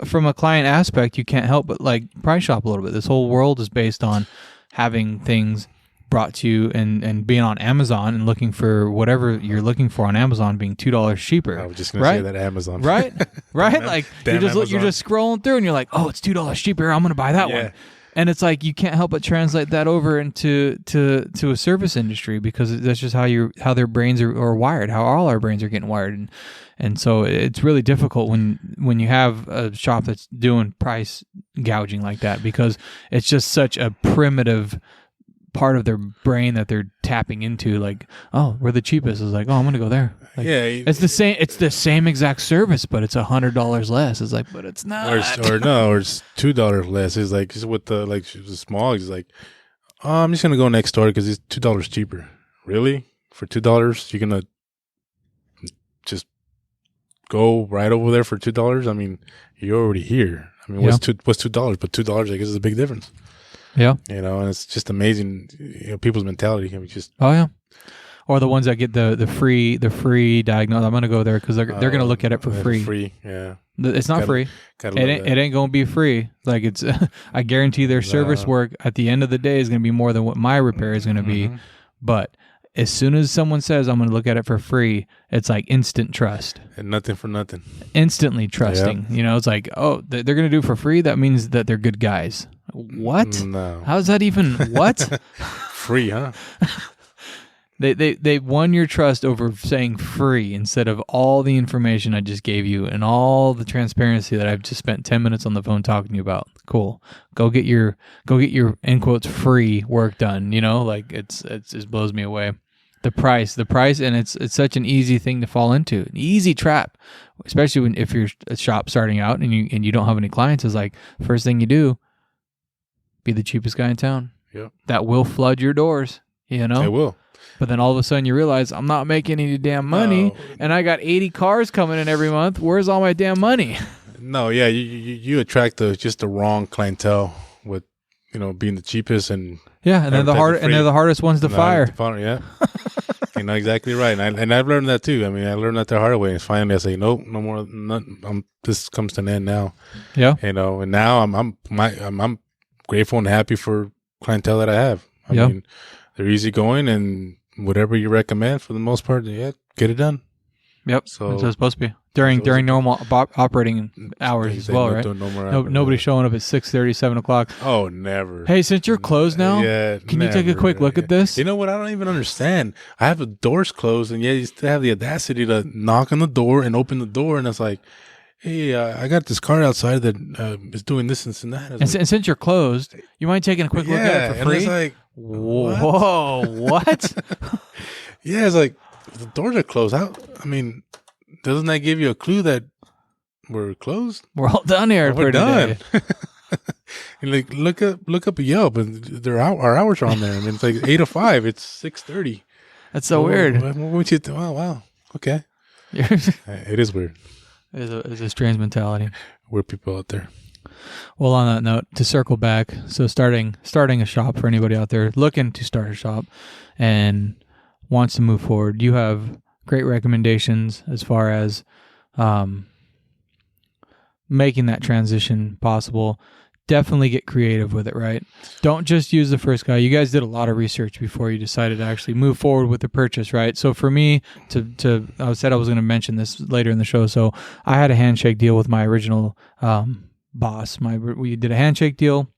from a client aspect, you can't help but price shop a little bit. This whole world is based on having things brought to you and being on Amazon and looking for whatever you're looking for on Amazon being $2 cheaper. I was just going to say that Amazon, right? You're just scrolling through and you're like, oh, it's $2 cheaper. I'm going to buy that one. And it's you can't help but translate that over into a service industry because that's just how their brains are wired, how all our brains are getting wired, and so it's really difficult when you have a shop that's doing price gouging like that because it's just such a primitive part of their brain that they're tapping into. Oh, we're the cheapest. It's I'm gonna go there. It's the same. It's the same exact service, but it's $100 less. It's but it's not. Or it's $2 less. It's just with the small. It's oh, I'm just gonna go next door because it's $2 cheaper. Really? For $2, you're gonna just go right over there for $2? You're already here. What's $2? But $2, I guess, is a big difference. Yeah. And it's just amazing, people's mentality. Oh yeah. Or the ones that get the free diagnosis. I'm gonna go there because they're gonna look at it for free. Free, yeah. It's not free. It ain't gonna be free. It's I guarantee their service work at the end of the day is gonna be more than what my repair is gonna be. But as soon as someone says I'm gonna look at it for free, it's instant trust. And nothing for nothing. Instantly trusting. Yep. It's oh, they're gonna do it for free. That means that they're good guys. What? No. How's that even what? Free, huh? They won your trust over saying free instead of all the information I just gave you and all the transparency that I've just spent 10 minutes on the phone talking to you about. Cool. Go get your in quotes free work done. Like it just blows me away. The price, and it's such an easy thing to fall into, an easy trap, especially if you're a shop starting out and you don't have any clients. Is like first thing you do, be the cheapest guy in town. Yep. That will flood your doors. It will. But then all of a sudden you realize I'm not making any damn money, and I got 80 cars coming in every month. Where's all my damn money? No, yeah, you attract just the wrong clientele with being the cheapest and they're the hardest ones to fire. Yeah, exactly right. And I've learned that too. I mean, I learned that the hard way. And finally, I say nope, no more. This comes to an end now. Yeah, and now I'm grateful and happy for clientele that I have. I mean, they're easygoing, and whatever you recommend, for the most part, get it done. Yep. So that's what it's supposed to be during normal operating hours as well, right? Nobody's showing up at 6:30, 7 o'clock. Oh, never. Hey, since you're closed now, can you take a quick look at this? You know what? I don't even understand. I have the doors closed, and yet you still have the audacity to knock on the door and open the door, and it's like, hey, I got this car outside that is doing this and that. And since you're closed, you mind taking a quick look at it for free? And it's like, whoa, what? Yeah, it's like, the doors are closed. Doesn't that give you a clue that we're closed? We're all done here. We're done. And like, look up Yelp, and our hours are on there. I mean, it's like 8 to 5. It's 6:30. That's so weird. What would you think? Oh, wow. Okay. It is weird. It's a strange mentality. Weird people out there. Well, on that note, to circle back, so starting a shop for anybody out there looking to start a shop and wants to move forward, you have great recommendations as far as making that transition possible. Definitely get creative with it, right? Don't just use the first guy. You guys did a lot of research before you decided to actually move forward with the purchase, right? So for me, I said I was going to mention this later in the show. So I had a handshake deal with my original boss. We did a handshake deal.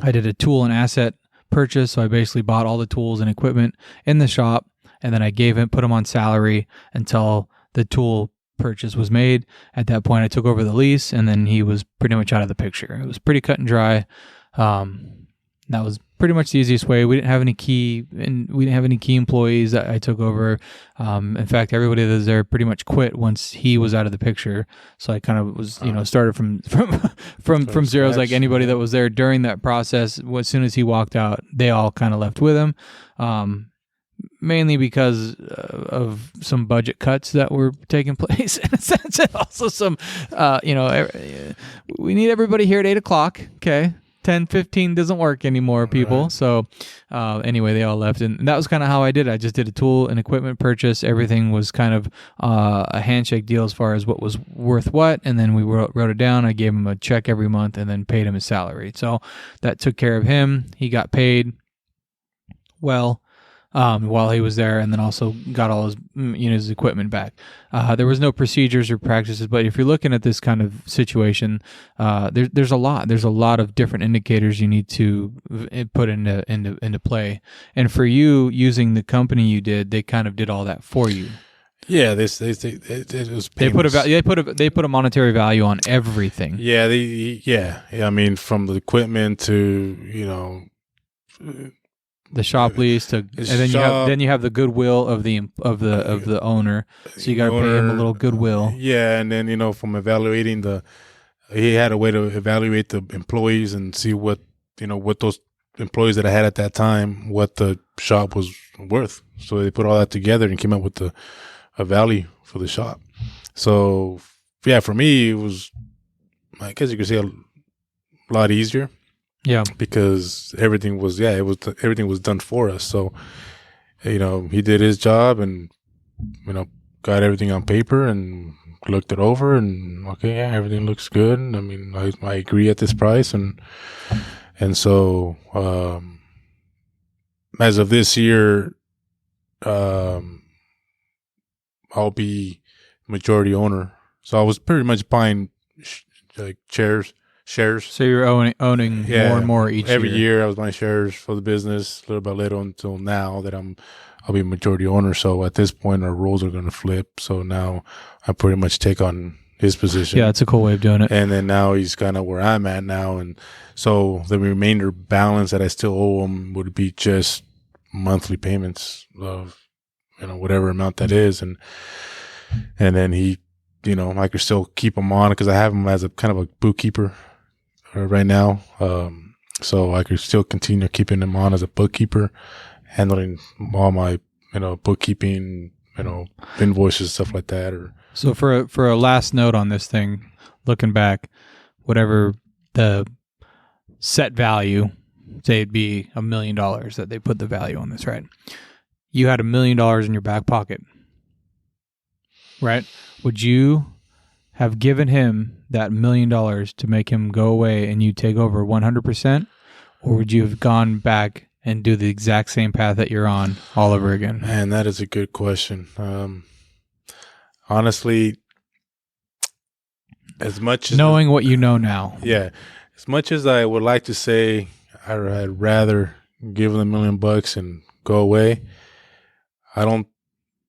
I did a tool and asset purchase. So I basically bought all the tools and equipment in the shop, and then I put them on salary until the tool purchase was made. At that point, I took over the lease, and then he was pretty much out of the picture. It was pretty cut and dry. That was pretty much the easiest way. We didn't have any key employees that I took over. In fact, everybody that was there pretty much quit once he was out of the picture. So I kind of was, started from zeros. Like anybody that was there during that process, as soon as he walked out, they all kind of left with him. Mainly because of some budget cuts that were taking place, in a sense, and also some, we need everybody here at 8 o'clock. Okay. 10:15 doesn't work anymore, people. Right. So anyway, they all left, and that was kind of how I did it. I just did a tool and equipment purchase. Everything was kind of a handshake deal as far as what was worth what, and then we wrote it down. I gave him a check every month and then paid him his salary. So that took care of him. He got paid well while he was there, and then also got all his equipment back. There was no procedures or practices, but if you're looking at this kind of situation, there's a lot of different indicators you need to put into play. And for you, using the company you did, they kind of did all that for you. Yeah, it was they put a monetary value on everything. Yeah, I mean, from the equipment to the shop lease and then you have the goodwill of the owner, so you got to pay him a little goodwill. Yeah, and then from evaluating he had a way to evaluate the employees and see what those employees that I had at that time, what the shop was worth. So they put all that together and came up with a value for the shop. So yeah, for me it was, I guess you could say, a lot easier. Yeah, because everything was done for us. So, he did his job and, got everything on paper and looked it over and okay, yeah, everything looks good. I mean, I agree at this price. And so, as of this year, I'll be majority owner. So I was pretty much buying shares. So you're owning more and more every year. I was buying shares for the business, little by little, until now that I'm I'll be majority owner. So at this point, our roles are going to flip. So now I pretty much take on his position. Yeah, that's a cool way of doing it. And then now he's kind of where I'm at now. And so the remainder balance that I still owe him would be just monthly payments of, whatever amount that is. And then he, I could still keep him on because I have him as a kind of a bookkeeper right now. So I could still continue keeping him on as a bookkeeper, handling all my, bookkeeping, invoices, stuff like that. Or so for a last note on this thing, looking back, whatever the set value, say it'd be $1 million that they put the value on this, right? You had $1 million in your back pocket, right? Would you have given him that $1 million to make him go away and you take over 100%? Or would you have gone back and do the exact same path that you're on all over again? Man, that is a good question. Honestly, as much as knowing what you know now. Yeah. As much as I would like to say I'd rather give him $1 million and go away, I don't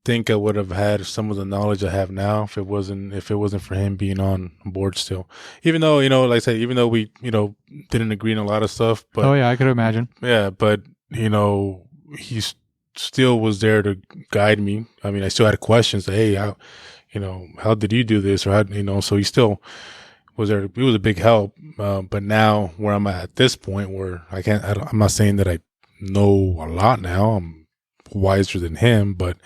think I would have had some of the knowledge I have now if it wasn't for him being on board still. Even though, like I said, even though we, didn't agree on a lot of stuff, but oh yeah, I could imagine. Yeah, but he still was there to guide me. I mean, I still had questions. Hey, how did you do this? Or how, so he still was there. He was a big help. But now where I'm at this point, where I'm not saying that I know a lot now. I'm wiser than him, but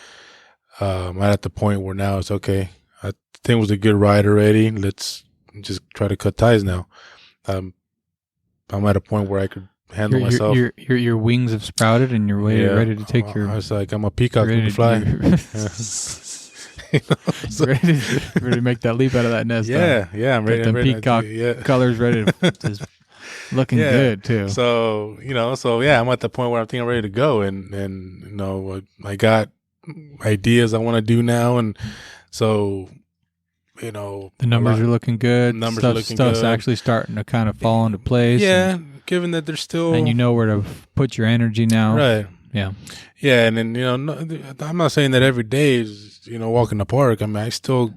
I'm at the point where now it's okay. I think it was a good ride already. Let's just try to cut ties now. I'm at a point where I could handle myself. Your wings have sprouted and you're ready to take your. I was like, I'm a peacock who can fly. Ready to make that leap out of that nest. Yeah, I'm ready. Get the peacock colors ready to just looking good too. So I'm at the point where I think I'm ready to go, and I got ideas I want to do now, and so the numbers are looking good. Stuff's actually starting to kind of fall into place. Yeah, given that there's still and where to put your energy now. Right. Yeah. Yeah, and then I'm not saying that every day is walk in the park. I mean, I still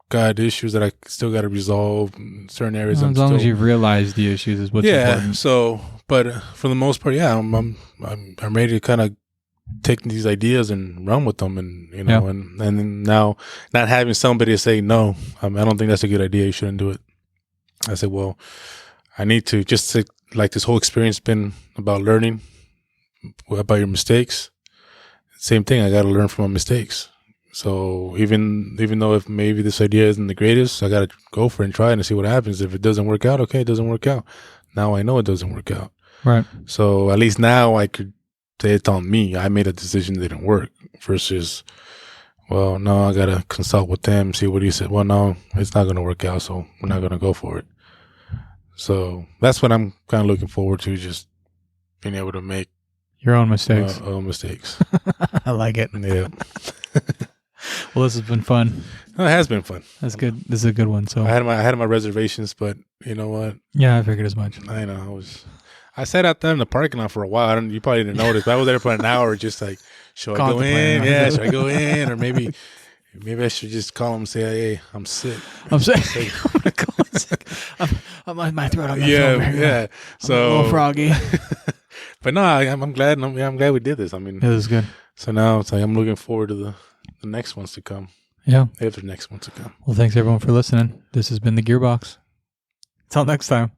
got issues that I still got to resolve in certain areas. As long as you've realized the issues is what's important. So, but for the most part, yeah, I'm ready to kind of take these ideas and run with them, and and then now not having somebody to say no, I don't think that's a good idea. You shouldn't do it. I said, well, I need to like this whole experience been about learning about your mistakes. Same thing. I got to learn from my mistakes. So even though if maybe this idea isn't the greatest, I got to go for it and try it and see what happens. If it doesn't work out, okay, it doesn't work out. Now I know it doesn't work out. Right. So at least now I could say it's on me. I made a decision that didn't work versus, well, no, I got to consult with them, see what he said. Well, no, it's not going to work out, so we're not going to go for it. So that's what I'm kind of looking forward to, just being able to make your own mistakes. Own mistakes. I like it. Yeah. Well, this has been fun. No, it has been fun. That's good. This is a good one. So I had my reservations, but you know what? Yeah, I figured as much. I know. I sat out there in the parking lot for a while. You probably didn't notice, but I was there for an hour, just like, should I go in? Yeah, should I go in? Or maybe I should just call him and say, hey, I'm sick. I'm sick. I'm gonna call in sick. I'm on my throat. Yeah. So I'm a little froggy. But no, I'm glad. I'm glad we did this. I mean, it was good. So now it's like I'm looking forward to the next ones to come. Yeah. If the next ones to come. Well, thanks everyone for listening. This has been The Gearbox. Until next time.